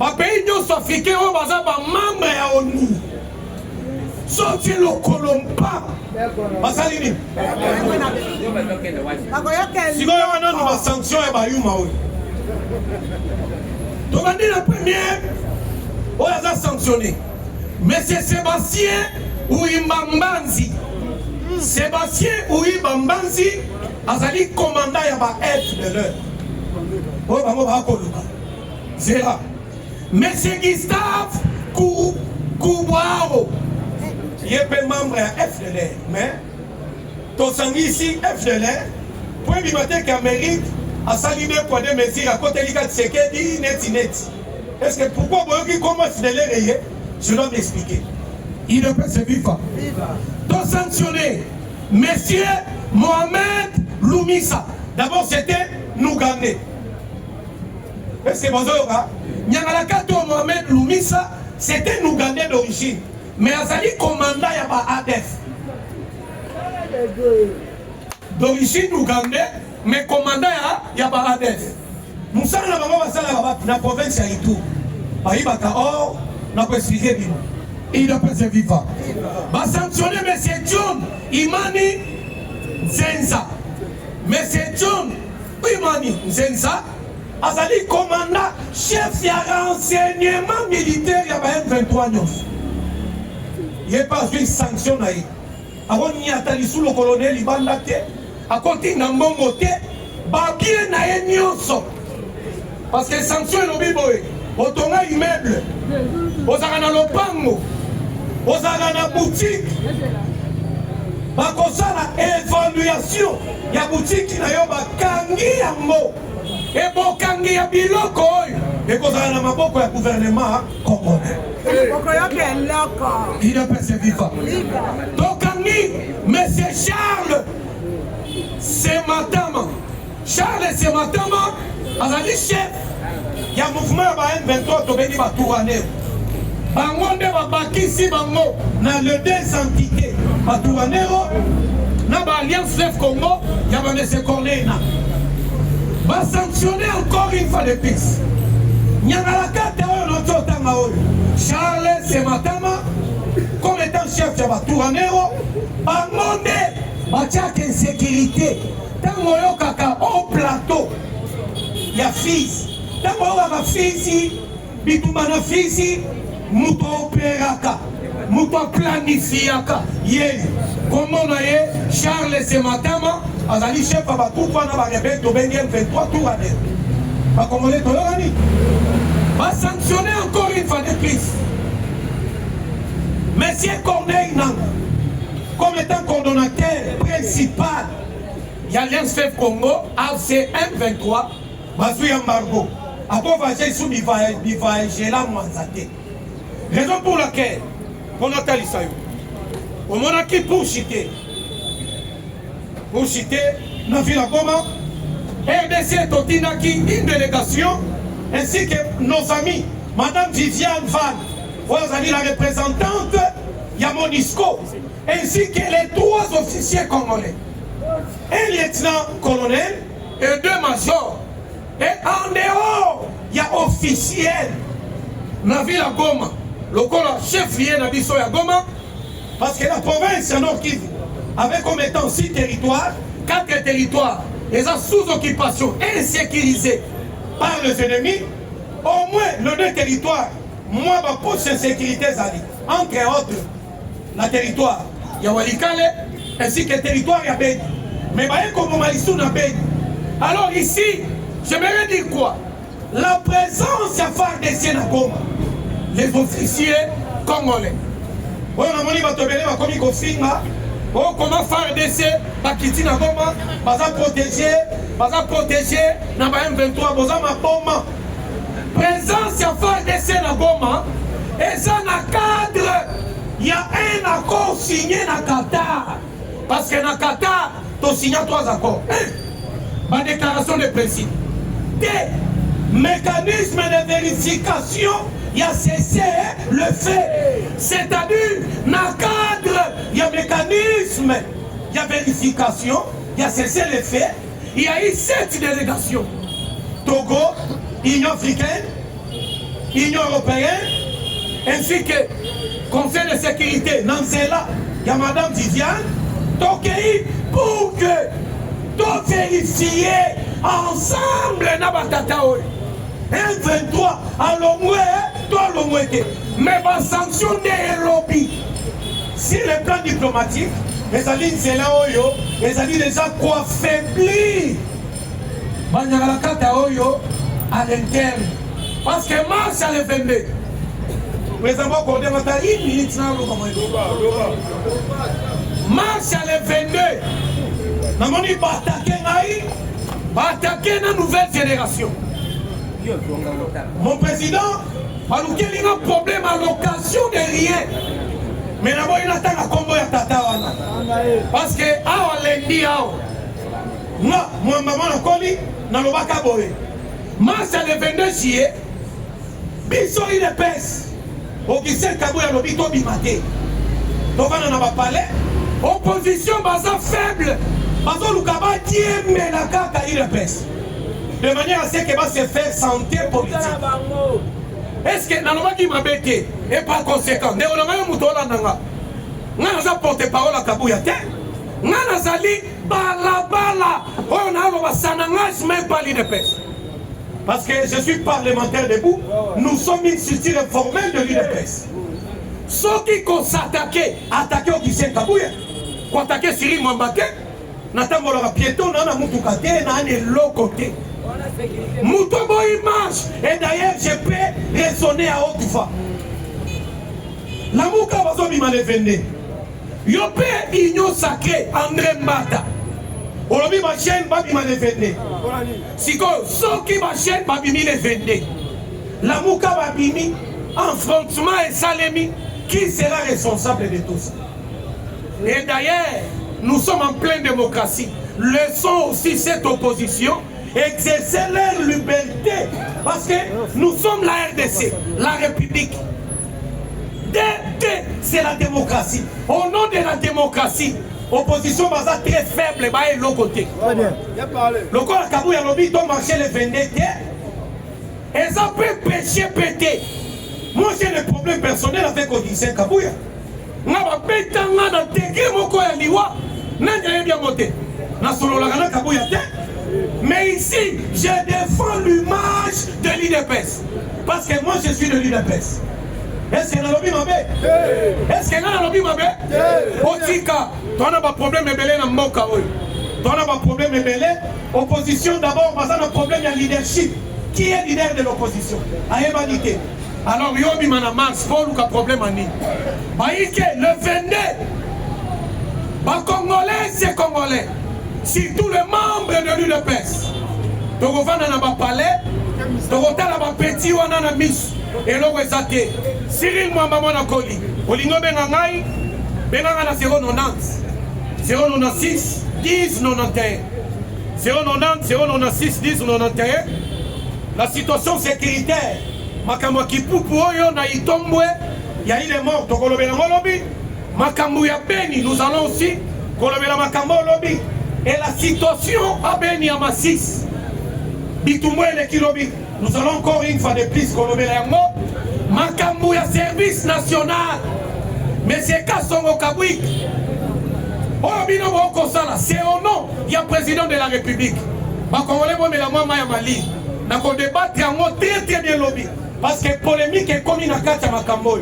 Les pays africains ont membre à ONU. Sorti le Colomba. Basalini. Si vous avez une sanction, donc la première, on a sanctionné. Mais c'est Sébastien Ouimbambanzi. Sébastien Ouimbambanzi a été commandant à FDLR. C'est là. Monsieur Gustave Koubouaro, il est membre à FDLR, mais Tossangi ici, FDLR, pour bibliothèque Amérique, a salué pour des mesures à côté de Tshisekedi, net. Est-ce que pourquoi vous avez comment FDLR, je dois m'expliquer. Il ne peut se vivre. Donc sanctionné, monsieur Mohamed Loumissa. D'abord c'était Nougandais. Est-ce que vous avez Nyangalakato Mohamed Loumissa, c'était un Ougandais d'origine. Mais Azali commandant yaba ADF. D'origine Ougandais, mais commandant yaba ADF. Nous sommes dans la province de Itou. Il n'a pas se vivre. Va sanctionner M. John Imani Nzenza. Mais c'est John Imani Nzenza. Azali commandant, chef de renseignement militaire, il y a 23 ans. Il n'y a pas eu de sanction. Avant il y a sous le colonel, il va l'attaquer. À côté d'un bon côté, Babien n'a pas parce que les sanctions sont biboé. Au tonga immeuble, aux arana lopango, aux arana boutique. Bakosa la évaluation. Il y a boutique qui n'a pas kangi yango. Et bon kangi ya biloko oyo. Et qu'on a un maboko ya gouvernement congolais. Il est passé vivant. Donc kangi, monsieur Charles Sematama. Charles Sematama, azali chef. Il y a un mouvement à M23 qui est tourné. Bango nde babakisi bango na le deux entités. Batouanero, na l'Alliance Fleuve Congo, il y a M. Corneille. Va sanctionner encore une fois de plus. Il y a la carte Charles Sematama, comme étant chef de Batouanero, Bango nde batiak insécurité. Tant kaka au plateau, il y a fils. Tant que fils, bitumana fils, muto opéraka. Mouton planifiaka. Comment on a Charles Sematama, Azali chef à Batou, on a rebelle de Bengen 23 tours à l'air. Pas comme on est tolérani. Va sanctionner encore une fois de plus. Monsieur Corneille Nang, comme étant coordonnateur principal de l'Alliance Fleuve Congo, ACM 23, Bazoui Embargo. Après, on va aller sous Bivaïgela Mwanzate. Raison pour laquelle on a tali ça. On a qui pour citer, dans Villa Goma, RDC Totinaki, une délégation, ainsi que nos amis, Madame Viviane Van, vous avez la représentante, Yamonisco, ainsi que les trois officiers congolais, un lieutenant-colonel et deux majors. Et en dehors, il y a officiel, dans Villa Goma. Le chef-lieu de Bisso ya Goma, parce que la province Nord Kivu avait comme étant 6 territoires, 4 territoires, ils sont sous occupation, insécurisés par les ennemis, au moins le 2 territoires, moi ma poche de sécurité zali, entre autres, la territoire Yawalikale, ainsi que le territoire Yabedi. Mais comme Malissou n'a Bedi. Alors ici, j'aimerais dire quoi? La présence de FARDC na Goma. Les officiers congolais. On a dit comment FARDC, Bakiti na Goma, baza protégé, na ba M23, baza ma bomba. Présence de FARDC na Goma, et ça na cadre, il y a un accord signé na Qatar. Parce que na Qatar, tu as signé 3 accords. Ma déclaration de principe. Des mécanismes de vérification. Il y a cessé le fait. C'est-à-dire, dans le cadre, il y a mécanisme, il y a vérification, il y a cessé le fait. Il y a eu 7 délégations. Togo, Union africaine, Union européenne, ainsi que Conseil de sécurité, Nanzela, il y a Madame Viviane, Tokei, pour que tout vérifier ensemble Nabatataoui. 1-23, allons mais va sanctionner les lobbies. Si le plan diplomatique, les alliés c'est là oyo, les alliés déjà quoi faiblir. À l'interne. Parce que mars à le 22. Mais ça va accorder ma une minute. Mars à le 22. Nous va attaquer la nouvelle génération. Mon président, il y a un problème à l'occasion de rien. Mais d'abord, il attend à combo ya tata. Parce que, à lundi, moi, maman, la coli, n'a pas boé. Mars le 22 juillet, Bisso il épaisse. Au Gisèle Kabou ya l'obito bimaté. Donc, on n'a pas parlé. Opposition, baza faible. Bazo Lukaba, Dieu, mais la carte il épaisse. De manière à ce que va se faire santé politique. Est-ce que Nanoma qui m'a bêté et par conséquent, ne on a un mouton là, n'a pas porté parole à Kabouya. ezali balabala oyo naloba ça n'engage même pas l'UDPS. Parce que je suis parlementaire debout, nous sommes une structure informelle de l'UDPS. Ceux qui s'attaquent, attaquer au Gisèle Kabouya, pour attaquer Cyril Mwambate, Nathan Molora piéton, Nana Moutoukate, Nana Lokote. Moutobo image, et d'ailleurs je peux raisonner à haute voix. La Mouka Bazo Bimane Vende, Yopé Igno Sacré, André Mbata. Olobi ma chaîne babi ma vende. Siko soki ma chaîne babi mi le vende. La mouka babimi affrontement et salemi qui sera responsable de tout ça. Et d'ailleurs, nous sommes en pleine démocratie. Laissons aussi cette opposition exercer leur liberté parce que nous sommes la RDC, la République. C'est la démocratie. Au nom de la démocratie, opposition baza très faible, bah et l'autre côté. Le corps à Kabouya lobby doit marcher les vendettés. Et ça peut pécher péter. Moi j'ai des problèmes personnels avec Odyssey Kabouya. Nga ba péta nga na tegé moko ya liwa. Nanga bien monté. Na solo la gana Kabouya té. Mais ici, je défends l'image de l'UDPS. Parce que moi je suis de l'UDPS. Est-ce que lobby m'a bé? Est-ce que la lobby m'a bé? Otika, tu as un problème ébélé dans mon cas. Tu as un problème ébélé. Opposition d'abord, parce qu'on a un problème de leadership. Qui est leader de l'opposition? Aïemanité. Alors, Yobi Manamars, Paul ou un problème en ni. Baïke, le 22. Congolais, c'est Congolais. Si tous les membres de l'UDPS, tu vas dans le palais, tu vas dans le petit ou dans le miss. Et là, vous êtes Cyril Mwambamana Koli. Olingo Benangai, Benanga 090, 096, 10, 91. 090, 096, 10, 91. La situation sécuritaire. Makambo Kipupu Oyo na Itombwe, il y a eu des morts. Tokolobé na Molobi. Makambo ya Beni, nous allons aussi. Kolobé na Makambo Lobi. Et la situation à Beni à Massis. Bitumwe le Kilobi. Nous allons encore une fois de plus Kolobé na Yango. Makambo ya service national. Mais c'est Kassongo Kabouik. C'est au nom du président de la République. Congolais vont la maman ya Mali. Nous allons débattre très bien lobby. Parce que polémique est comme une carte à Makambo.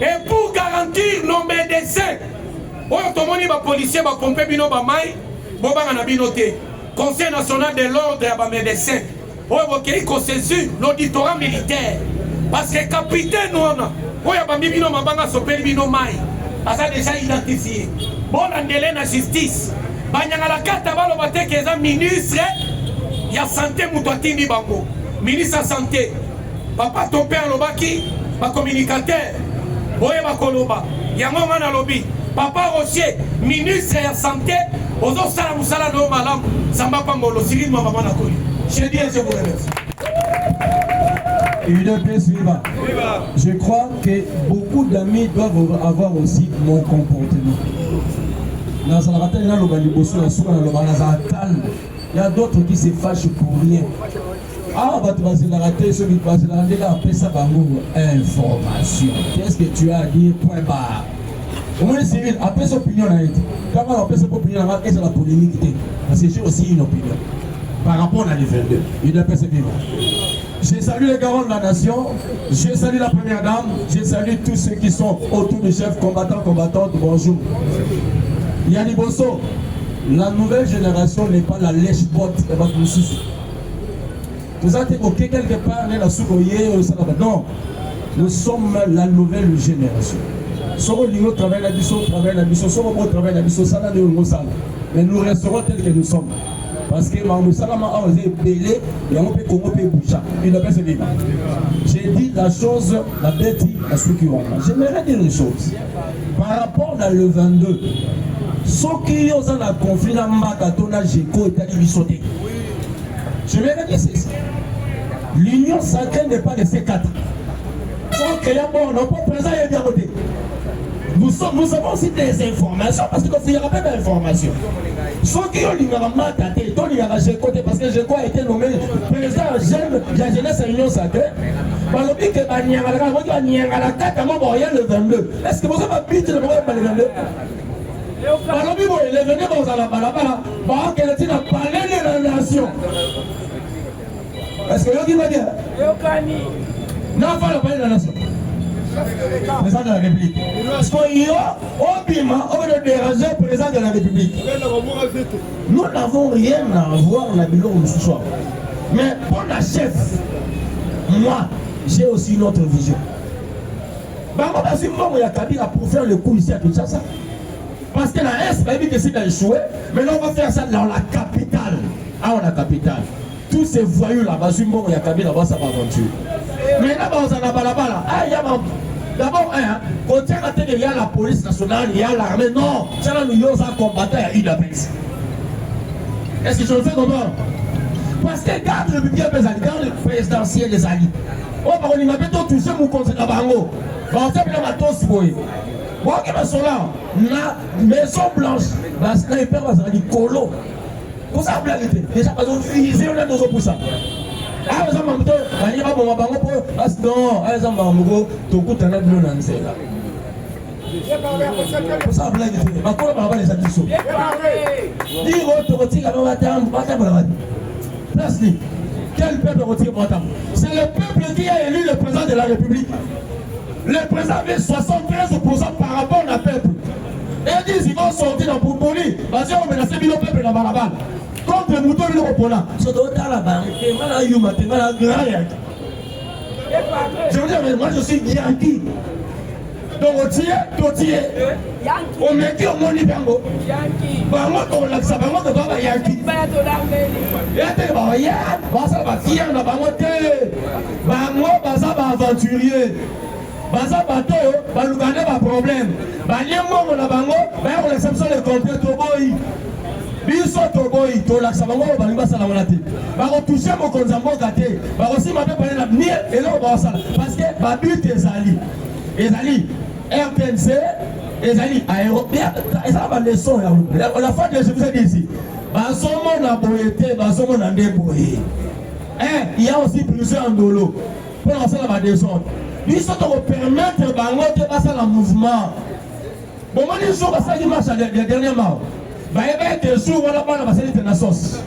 Et pour garantir nos médecins, les policiers vont pomper bino bamai, Conseil national de l'ordre et les médecins. Ils saisir l'auditorat militaire. Parce que capitaine, on a déjà identifié. Bon, on la justice. La carte à ministre, il y a santé, ministre de la santé. Papa, ton père, Lobaki, ma communicateur. Boye Bakoloba, Yango Mana Lobby. Papa Rocher, ministre de la santé. Ozo Sala Moussala no Malam, Samba Pangolo, Cyril Mamamana Koli. Je dis et je vous remercie. UDPS viva. Je crois que beaucoup d'amis doivent avoir aussi mon comportement. Il y a d'autres qui se fâchent pour rien. Ah, information. Qu'est-ce que tu as à dire? Point barre. Au moins, Cyril, après son opinion, quand on appelle son opinion, c'est la polémique. Parce que j'ai aussi une opinion. Par rapport à l'UDPS, UDPS viva. Je salue les garants de la nation, je salue la première dame, je salue tous ceux qui sont autour du chef combattant, combattantes. Bonjour. Yanni Bosso, la nouvelle génération n'est pas la lèche-botte de votre souci. Vous avez évoqué quelque part, non, nous sommes la nouvelle génération. Nous travaillons la mission, mais nous resterons tels que nous sommes. Parce que j'ai dit la chose, la bête, à ceux qui ont. J'aimerais dire une chose. Par rapport à le 22, ceux qui ont un conflit dans Makatona, Géco et Talibisoté. J'aimerais dire ceci. L'union sacrée n'est pas de ces quatre. Sans qu'il y a bon, non pas présent et bien voté. Nous avons aussi des informations parce qu'il y aura pas d'informations. Ceux qui ont l'Ingamatate, parce que Géco a été nommé président de la jeunesse à l'Union sacrée. Le 22. Est-ce que vous avez un but de le 22? les venez dans la balabala, bah, qu'elle est à parler de la nation. Est-ce que vous dites bien? Non, il faut parler de la nation. Président de la République. Parce qu'il y a au Bima, on veut déranger le président de la République. Nous n'avons rien à voir dans la bilan ce soir. Mais pour la chef, moi, j'ai aussi une autre vision. Il y a Kabila pour faire le coup ici à Kinshasa. Parce que la S, il décide d'échouer. Maintenant, on va faire ça dans la capitale. Ah, la capitale. Tous ces voyous là-bas, il y a Kabila, là-bas, ça va aventure. Mais là-bas, on a là-bas. Ah, il y a d'abord, quand il y a la police nationale, il y a l'armée. Non, c'est là où il y a un combattant, il y a UDPS. Est-ce que je le fais comment? Parce que garde le budget des alliés, garde le présidentiel des alliés. Oh, par contre, il m'a tout touché mon conseil à Bango. On sait bien que tous boy. Moi qui me suis là, la maison blanche, la sniper va se dire colo. Pour ça, vous l'avez déjà pas utilisé, on a deux pour ça. Ah, vous avez dit, il y a un bon bango pour. Ah, non, ah, ils ont un bango, tout coûte un avion dans ce là. Pour ça, vous l'avez dit, ma colle va avoir les additions. Dis, tu retires la matin, place ni. Quel peuple retire mon temps? C'est le peuple qui a élu le président de la République. Le président avait 73% par rapport au peuple. Et ils disent qu'ils vont sortir dans Poupoli. Parce qu'ils ont menacé le peuple dans Balabal. Contre le mouton de l'Opona. C'est dans la banque. Je veux dire, mais moi je suis Yankee. Donc on tire, on met qui au monde Bango. Bango, on l'a ça, Bango, on va Yankee. Et après, ça va tirer dans Bango. Bango, ça va aventurier. Baza bateau, balugane ba problème. Baliemo na bango, ba on l'exception le complet toboyi. Biso toboyi, to la sabango balinga sala monate. Ba ko toucher mo konzambo gâté. Ba aussi ma pe la venir et là ba sala parce que ba but ezali. Ezali RTNC, ezali aéroport. Ça va leçon la fois que je vous ai dit ici. Ba somo na boyete, ba somo na ndeboyi. Il y a aussi plusieurs ndolo. Pour lancer la descente. Ils sont pour permettre de passer le mouvement. Bon, moi, les jours, ça, ils marchent dernièrement. Il y a des jours où on a passé les sauce.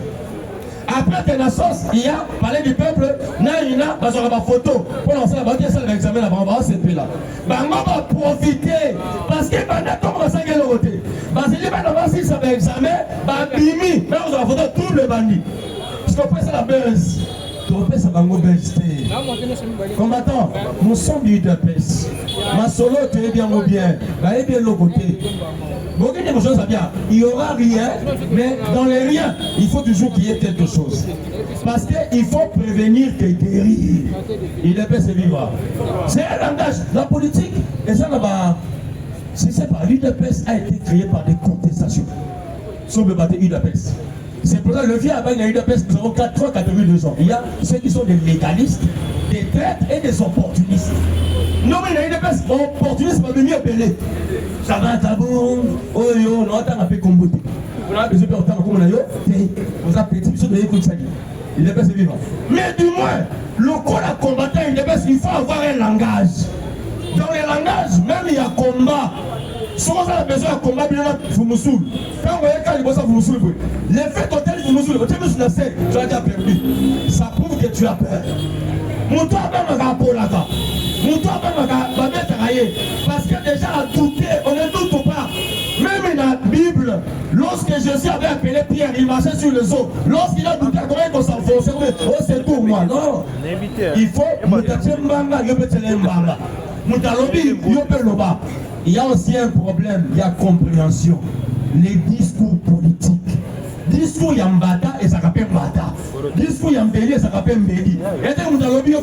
Après Tenasos, il y a parlé du peuple, il y a photo. Pour lancer la bataille, c'est l'examen là-bas, on va se là. On va profiter. Parce que pendant qu'on va s'engager le côté. Parce que les gens si ça va examen, bimi, mais on va photo tout le bandit. Parce qu'on fait ça la buzz. Ça va me combattant, nous sommes du UDPS. Ma solo, tu es bien ou bien. Va bien le côté. Il n'y aura rien, mais dans les riens, il faut toujours qu'il y ait quelque chose. Parce qu'il faut prévenir que guérir. UDPS est vivant. C'est un langage. La politique, et ça là-bas, c'est pas. L'UDPS a été créé par des contestations. Sur le bâtiment UDPS. C'est pour ça que le vieux avec les UDPS, nous avons trois catégories de gens. Il y a ceux qui sont des légalistes, des traîtres et des opportunistes. Non, mais les UDPS, opportunistes, c'est pas mieux appelé. Ça va, tabou, oh yo, non, attends, on a fait comboter. On a besoin de faire autant comme on a yo, on a petit, ils sont des écoutes, ça dit. UDPS est vivant. Mais du moins, le corps à combattre UDPS, il faut avoir un langage. Dans les langages, même il y a combat. Souvent, on a besoin de combat, bien là, vous me saoulez. Quand vous voyez quand il bosse, vous me saoulez. L'effet total, vous me saoulez. Tu es sur la scène, tu as déjà perdu. Ça prouve que tu as peur. Mon toit, même un rapport là-bas. Mon toit, même un va bien travailler. Parce que déjà, à douter, on ne doute pas. Même dans la Bible, lorsque Jésus avait appelé Pierre, il marchait sur les eaux. Lorsqu'il a douté, comment il s'enfonçait, oh, c'est pour moi. Non. Il faut, il y a aussi un problème, il y a compréhension. Les discours politiques. Discours Yambata et ça s'appelle Mbata. Discours Yambeli et ça s'appelle Mbeli. Et donc, nous allons dire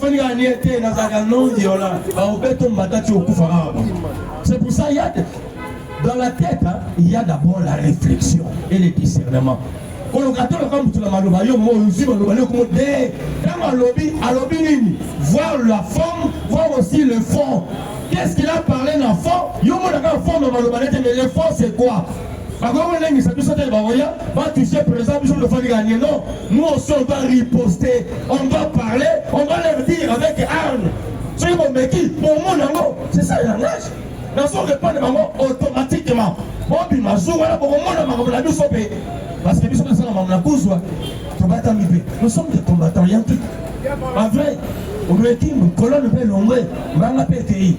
c'est pour ça qu'il y a dans la tête, hein, il y a d'abord la réflexion et le discernement. Quand on regarde voir la forme, voir aussi le fond. Qu'est-ce qu'il a parlé dans le fond? Mais le fond, c'est quoi? Va toucher présent, non, nous aussi on doit riposter, on doit parler, on doit leur dire avec armes. C'est ça le langage. nazo répondre bango automatiquement bobima jour wana bokomona makambo na biso mpe parce que biso tosala makambo na kozwa tobatami mpe nous sommes des combattants yanki en vrai oleki kolone mpe longwe mbanga mpe ekei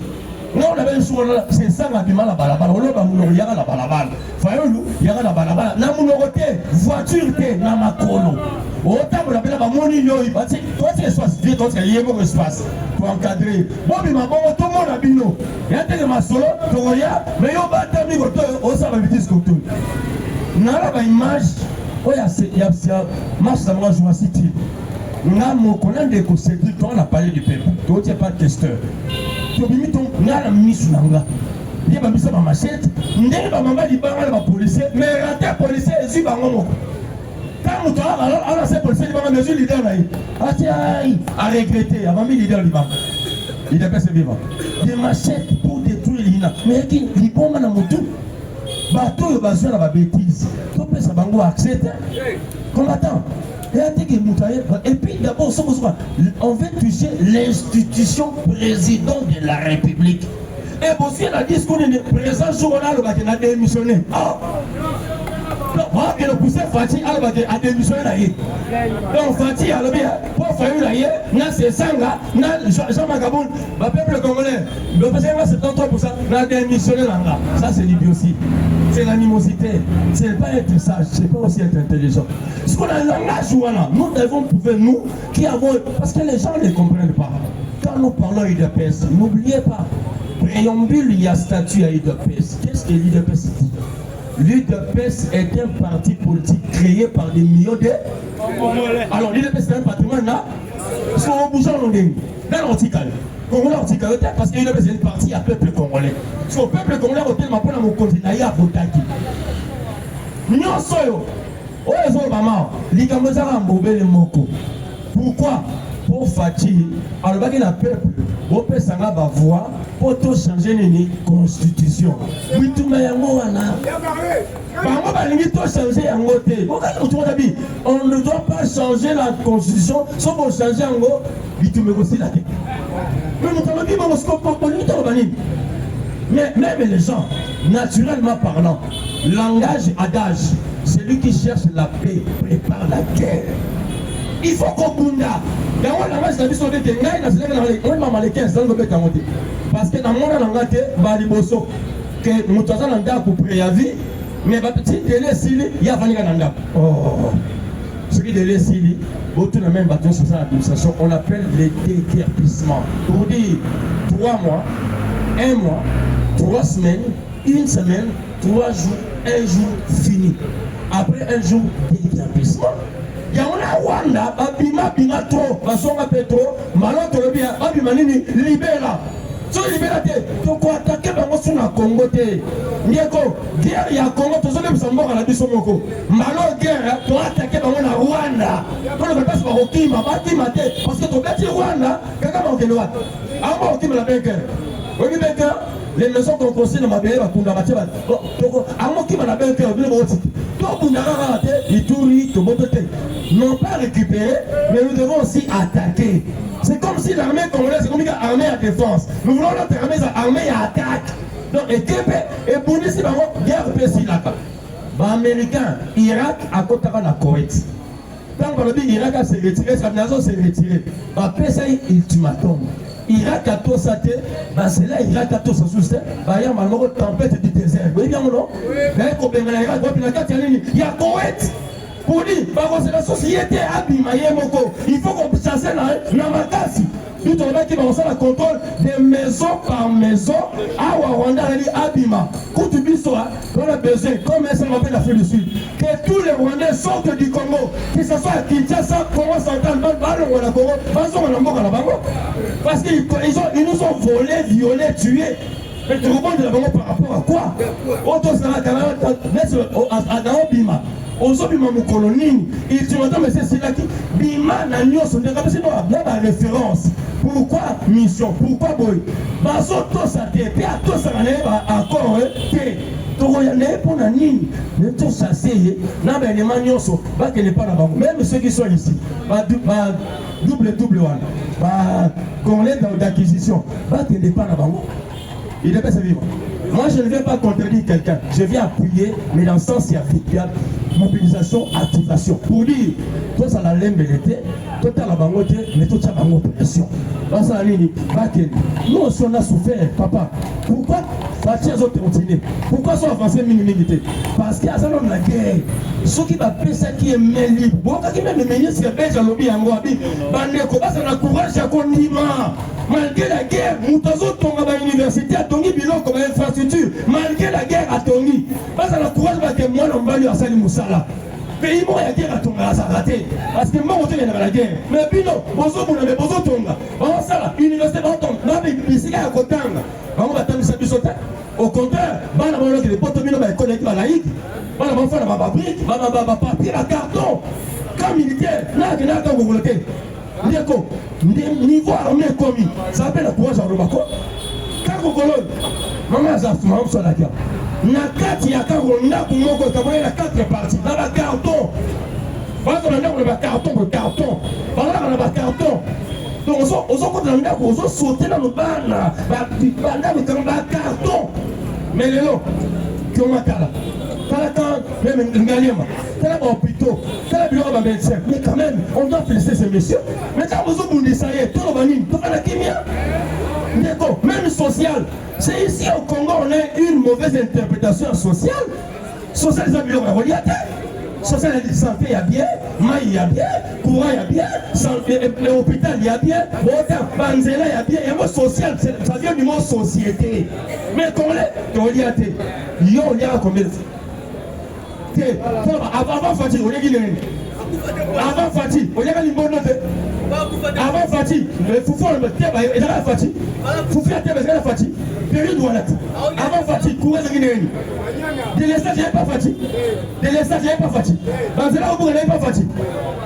nga ona bɛ suwana c'est ça nga bima la balabala oloba munoko yaka la balabala fayolu yaka la balabala na munoko te voiture te na makolo otambola mpena bamoni yoyi bati totika espace vie totika yemoko espace toencadre bobima bongo tomona bino ya teke masolo tokoya mais yo batami kotoyo osala babitisi kotoyo nala baimage oyo ya marche na manga jour asiti nga moko na ndeko cédric on a parlé du peuple totia pas questeur tobimi to ngala misu na nga ye bamisa bamachete ndenge bamamba libanga na bapolisier mais rate policier ezwi bango moko ka moto ana se policier libanga mais ezwi leader na ye ati ai aregrete abambi leader libanga idepese vivant des machettes pour détruire lina mais eki libonga na motu bato oyo bazwa na babétise topesa bango accès te combattant. Et puis d'abord, on veut toucher l'institution président de la République. Et bon, si elle a dit qu'on est présent sur on a démissionné. Donc, le poussé Fatih a démissionné. Donc, Fatih a levé pour faire une c'est Sanga, Jean Magaboun, le peuple congolais, le président 73% a démissionné. Ça, c'est l'idiotie. C'est l'animosité, c'est pas être sage, c'est pas aussi être intelligent. Ce qu'on a le langage, nous devons prouver, nous, qui avons... Parce que les gens ne comprennent pas. Quand nous parlons d'UDPS, n'oubliez pas, préambule, il y a statut à UDPS. Qu'est-ce que l'UDPS dit? L'UDPS est un parti politique créé par des millions de... Alors l'UDPS c'est un patrimoine là, parce qu'on bouge en ligne, dans l'antical. Congolais antical, parce que l'UDPS c'est une partie à peuple congolais. Parce que le peuple congolais a ma mon continent, il y a Botaki. Nous sommes oh les autres mamans, les Gamozara Mbobé Moko. Pourquoi? Pour Fatih, alors que le peuple, on peut s'en avoir voix pour tout changer la constitution. Oui, tout le monde on ne doit pas changer la constitution, sauf pour changer en gros, mais même les gens, naturellement parlant, langage adage, celui qui cherche la paix prépare la guerre. Il faut qu'on bunda. Parce que dans mon langage, que nous avons un gars pour préavis, mais petit délai il y a un oh, ce qui délai s'il même bâton sur l'administration, on appelle les déguerpissements. Pour dire 3 mois, 1 mois, 3 semaines, 1 semaine, 3 jours, 1 jour fini. Après 1 jour, déguerpissement. Il y a un Rwanda, Bima trop, Basonga Petro, Malon Tolobia, Babima Nini, libéra. So libérate, tu peux attaquer dans le Congo. Nieko, guerre, il y a Congo, tu as besoin de la Bissomoko. Malon guerre, tu as attaqué dans le Rwanda. Tu ne peux pas se faire au Kima, parce que tu as dit Rwanda, quelqu'un m'a dit Rwanda. Avant, au Kima la Benker. Oui, Benker, les maisons qu'on construit dans ma belle, à Kundamati, avant Kima la Benker, n'ont pas récupéré, mais nous devons aussi attaquer. C'est comme si l'armée congolaise, c'est comme une armée à défense. Nous voulons notre armée à attaque. Donc, et Bouni, c'est la guerre là. Américain, Irak, à côté de la Koweït. Quand on dit Irak s'est retiré, sa nation s'est retirée. Après ça, ultimatum. Irak a tout saté, c'est là Irak a tout sa soutien. Il y a une tempête du désert. Vous voyez bien, non? Il y a Koweït. Pour dire, c'est la société Abima-Yemoko. Il faut qu'on chasse la Namakasi. Nous devons faire le contrôle de maison par maison. À Rwanda, on a dit Abima. Quand tu dis ça, on a besoin, comme ça on appelle l'Afrique du Sud, que tous les Rwandais sortent du Congo. Que ce soit à Kinshasa, Congo central, Congo, parce qu'ils nous ont volés, violés, tués. Mais tu réponds de la Congo par rapport à quoi? Aujourd'hui, mon colonie, il se dit mais c'est là qui Bima n'a pas de référence. Pourquoi mission? Pourquoi boy? Parce que tout ça t'est puis à tout ça encore pour la ligne, mais tout ça c'est là ben les manioso, bah qu'elle n'est pas là-bas. Même ceux qui sont ici, double one, bah qu'on est d'acquisition, bah qu'elle n'est pas là-bas. Il est pas vivre. Moi, je ne viens pas contredire quelqu'un. Je viens appuyer, mais dans le sens certificat, mobilisation, activation. Pour dire, toi, ça l'a l'été, toi, tu as la bangote, mais toi, tu as la pression. Dans ça, nous aussi, on a souffert, papa. Pourquoi pourquoi sont avancés minimité? Parce qu'il y a un homme la guerre. Ceux qui va payer ça qui est main libre. Bon, quand il même le ministre belge à l'objet en Guabi, Bandeko, ça n'a courage à Kondima. Malgré la guerre, Moutazo Tonga à l'université à Tongi Bilon comme infrastructure. Malgré la guerre à Tongi, ça n'a courage à que moi, on va lui à Sali Moussala. Pays moi, la guerre à Tonga, ça a raté. Parce que moi, on est dans la guerre. Mais Bilo, Bozo Bouna, Bozo Tonga. On ça là, université à Tonga. Non, mais ici, à Kotanga. On va attendre ça du sauter. Au contraire, les potes de l'école laïque, on va faire la fabrique, on va partir à carton. Quand militaire, là, quand vous voulez. Niveau armé commis, ça s'appelle la courage à Robako. Quand vous voulez, maman a fait un peu de la guerre. Nakati ya Karona pour moi, quand la 4 parties, dans la carton. Voilà, on a un carton, voilà, on a un carton. Donc, on a sauté dans le ban, on a un carton. Mais les lots, qui ont un même un hôpital, mais quand même, on doit féliciter ces messieurs. Mais quand vous avez ça y est, tout le monde, tout le même social. C'est ici au Congo, on a une mauvaise interprétation sociale. Social, c'est un relié. Social de santé, il y a bien, maïs, il y a bien, courant, il y a bien, l'hôpital, il y a bien, Banzela, il y a bien, et moi, social, ça vient du mot société. Mais comment il y a des il y a combien avant Fatih, on est guinéen. Avant Fatih, on est guinéen. Avant Fatih, Foufou, il y a Fatih. Foufou, il y a Fatih. Période Oualat. Avant Fatih, courant de guinéen. De l'estage, il n'y a pas Fatih. De l'estage, il n'y a pas Fatih. Banzela, il n'y a pas Fatih.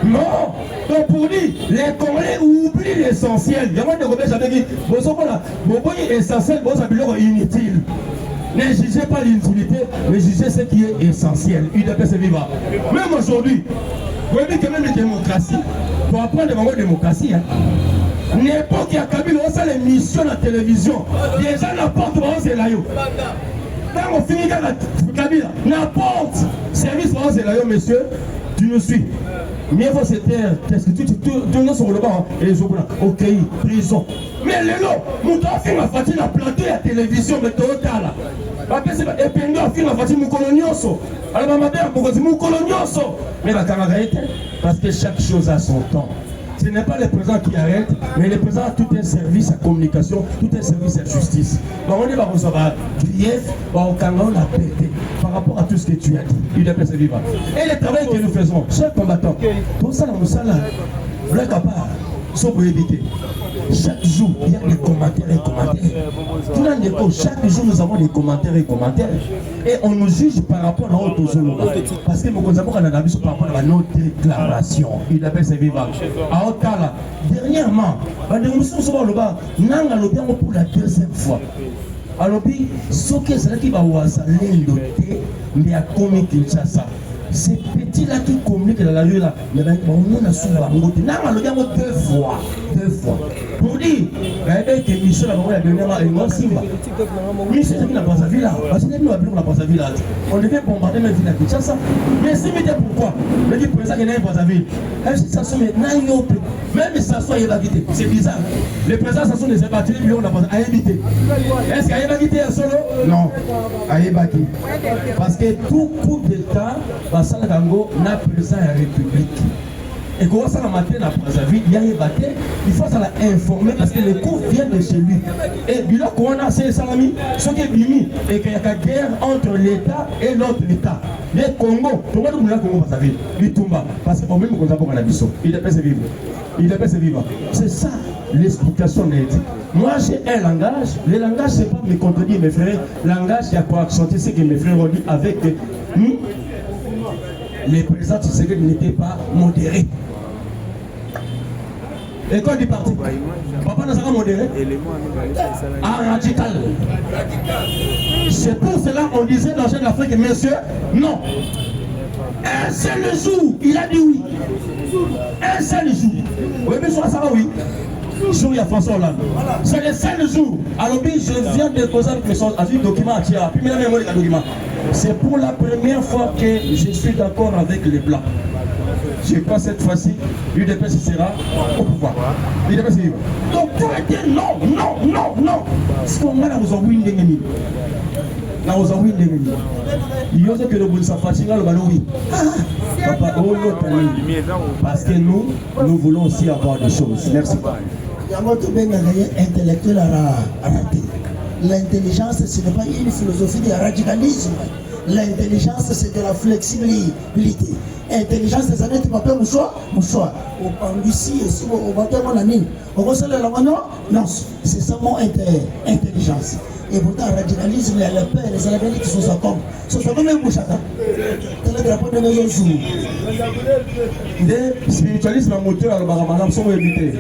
Non. Donc pour dire, les Congolais oublient l'essentiel. Il y a moins de rebelles, j'avais dit, bon, essentiel, bon, ça veut dire inutile. Ne jugez pas l'inutilité, mais jugez ce qui est essentiel. UDPS est vivant. Même aujourd'hui, vous voyez que même la démocratie, pour apprendre la démocratie, n'importe qui a Kabila, on sait les missions à la télévision. Déjà, n'importe où, c'est là. Quand on finit dans la Kabila, n'importe service, c'est là, monsieur, tu nous suis. Mais il faut se taire, qu'est-ce que tu nous sur le banc, et les autres, ok, prison. Mais les lots, nous devons faire la fatigue à plateau et à télévision, mais total. Et puis nous devons faire la fatigue à colonioso. Alors, ma mère, pourquoi c'est colonioso? Mais la camarade, parce que chaque chose a son temps. Ce n'est pas le président qui arrête, mais le président a tout un service à communication, tout un service à justice. On est là, on va grief, on a pété par rapport à tout ce que tu as dit. Il est passé vivant. Et le travail que nous faisons, chers combattants, tout ça, on s'en a. Vous êtes capable, sauf pour éviter. Chaque jour, il y a des commentaires et commentaires. Chaque jour, nous avons des commentaires et commentaires. Et on nous juge par rapport à notre zone. Parce que nous avons un avis par rapport à notre déclaration. Il appelle ses vivants. À Otala, dernièrement, nous sommes le bas, nous avons pour la deuxième fois. Alors, ce qui va voir ça, mais à combien Kinshasa. Ces petits-là qui communiquent dans la rue là, mais on a souvent deux fois. Pour dire, que Michel a dernièrement Simba. Michel n'a pas sa vie là. Parce que nous n'a pas sa vie là. On devait bombarder mes villes à Kinshasa. Mais c'est pourquoi? Le dit président qui n'a pas sa ville. Même si ça soit évité, c'est bizarre. Le président Sassou ne s'est pas tiré, mais on n'a pas à éviter. Est-ce qu'il y a évité à solo? Non, à éviter. Parce que tout coup d'État, Basala Kango n'a président à la République. Et quand ça la matin à Brazzaville, il y a évité, il faut ça l'informer parce que le coup vient de chez lui. Et Bilo Kouana, c'est Salami, ce qui est bimi, et qu'il y a une guerre entre l'État et l'autre État. Le Congo, tout le monde a Congo Brazzaville, il tombe. Parce que même quand on a un biseau, il est pas vivre. Il est pas vivre. C'est ça l'explication nette. Moi j'ai un langage, le langage c'est pas me contredire mes frères, le langage il y a quoi accentuer ce que mes frères ont dit avec les présidents Tshisekedi n'étaient pas modérés. Et quand il est parti, papa n'a pas modéré. Ah, radical. C'est pour cela qu'on disait dans Jeune Afrique, messieurs, non. Un seul jour, il a dit oui. Un seul jour. Oui, mais ça va, oui. jour il y a François Hollande. C'est le seul jour. Alors je viens de poser avec mes documents à Tia. Puis maintenant, document. C'est pour la première fois que je suis d'accord avec les Blancs. Je crois cette fois-ci, l'UDPS sera au pouvoir. l'UDPS est libre. Donc pour dire non, non, non, non. Ce qu'on a nous avons une démini. Nous avons une démini. Il y a que le bon safati là le ballon oui. Papa oh l'autre parce que nous voulons aussi avoir des choses. Merci. Intellectuel à rater. L'intelligence, ce n'est pas une philosophie de radicalisme. L'intelligence, c'est de la flexibilité. Intelligence, c'est ça, tu m'appelles mon choix. Au Lucie, si vous battez mon ami, au conseil de la mano, non, c'est ça mon intelligence. Et pourtant, le radicalisme, il y a le père, les alabélis qui sont comme. Ce sont comme un bouchaka. C'est le drapeau de nos jours. Le spiritualisme moteur, le baramana, sont évités.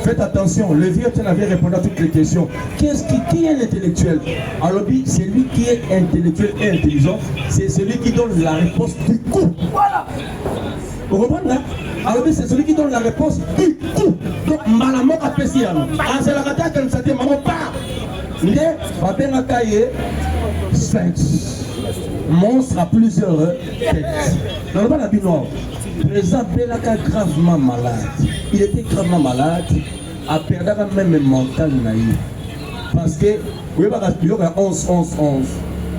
Faites attention, le vieux avait répondu à toutes les questions. Qui est l'intellectuel? Alors, c'est lui qui est intellectuel et intelligent, c'est celui qui donne la réponse du coup. Voilà. Vous comprenez là? Alors, c'est celui qui donne la réponse du coup. Donc, malamok a péché. C'est la rata qui nous a dit, maman, pas. Il est monstre à plusieurs têtes. Dans le bas de la Nord, le président Belaka gravement malade. Il était gravement malade, a perdu même mental naïf. Parce que, vous voyez, il y a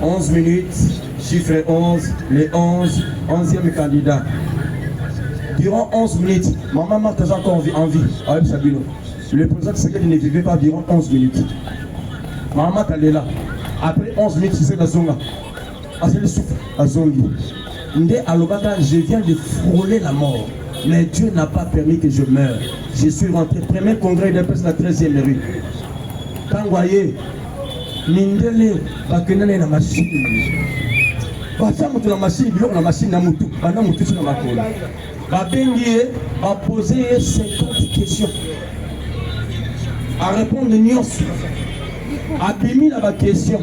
11 minutes, chiffre 11, les 11e candidat. Durant 11 minutes, ma maman était encore en vie, avec Sabino. Le président Tshisekedi ne vivait pas durant 11 minutes. Maman est là. Après 11 minutes, c'est la zone. Parce qu'elle souffre à Zongi. Je viens de frôler la mort. Mais Dieu n'a pas permis que je meure. Je suis rentré. Premier congrès de la 13e rue. Quand vous voyez, Mindele, Bakenane na machine. La machine, la machine na mutu. Bana mutu sur la makola. Babengi a posé 50 questions. À répondre de Nyos. Abimi la question.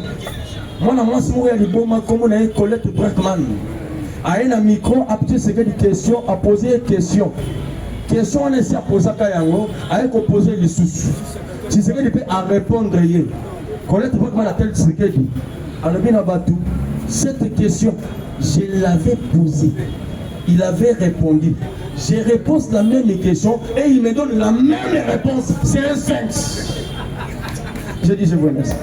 Moi, je suis comme on a Colette Brackman. A un micro, a posé des questions, a posé des questions. Question, on essaie de poser à Kayango, a posé les sous. Si c'est qu'il peut répondre, Colette Brackman a tel ce qu'il dit. Alors, bien abattu, cette question, je l'avais posée. Il avait répondu. Je repose la même question et il me donne la même réponse. C'est un sens. Je dis je vous remercie.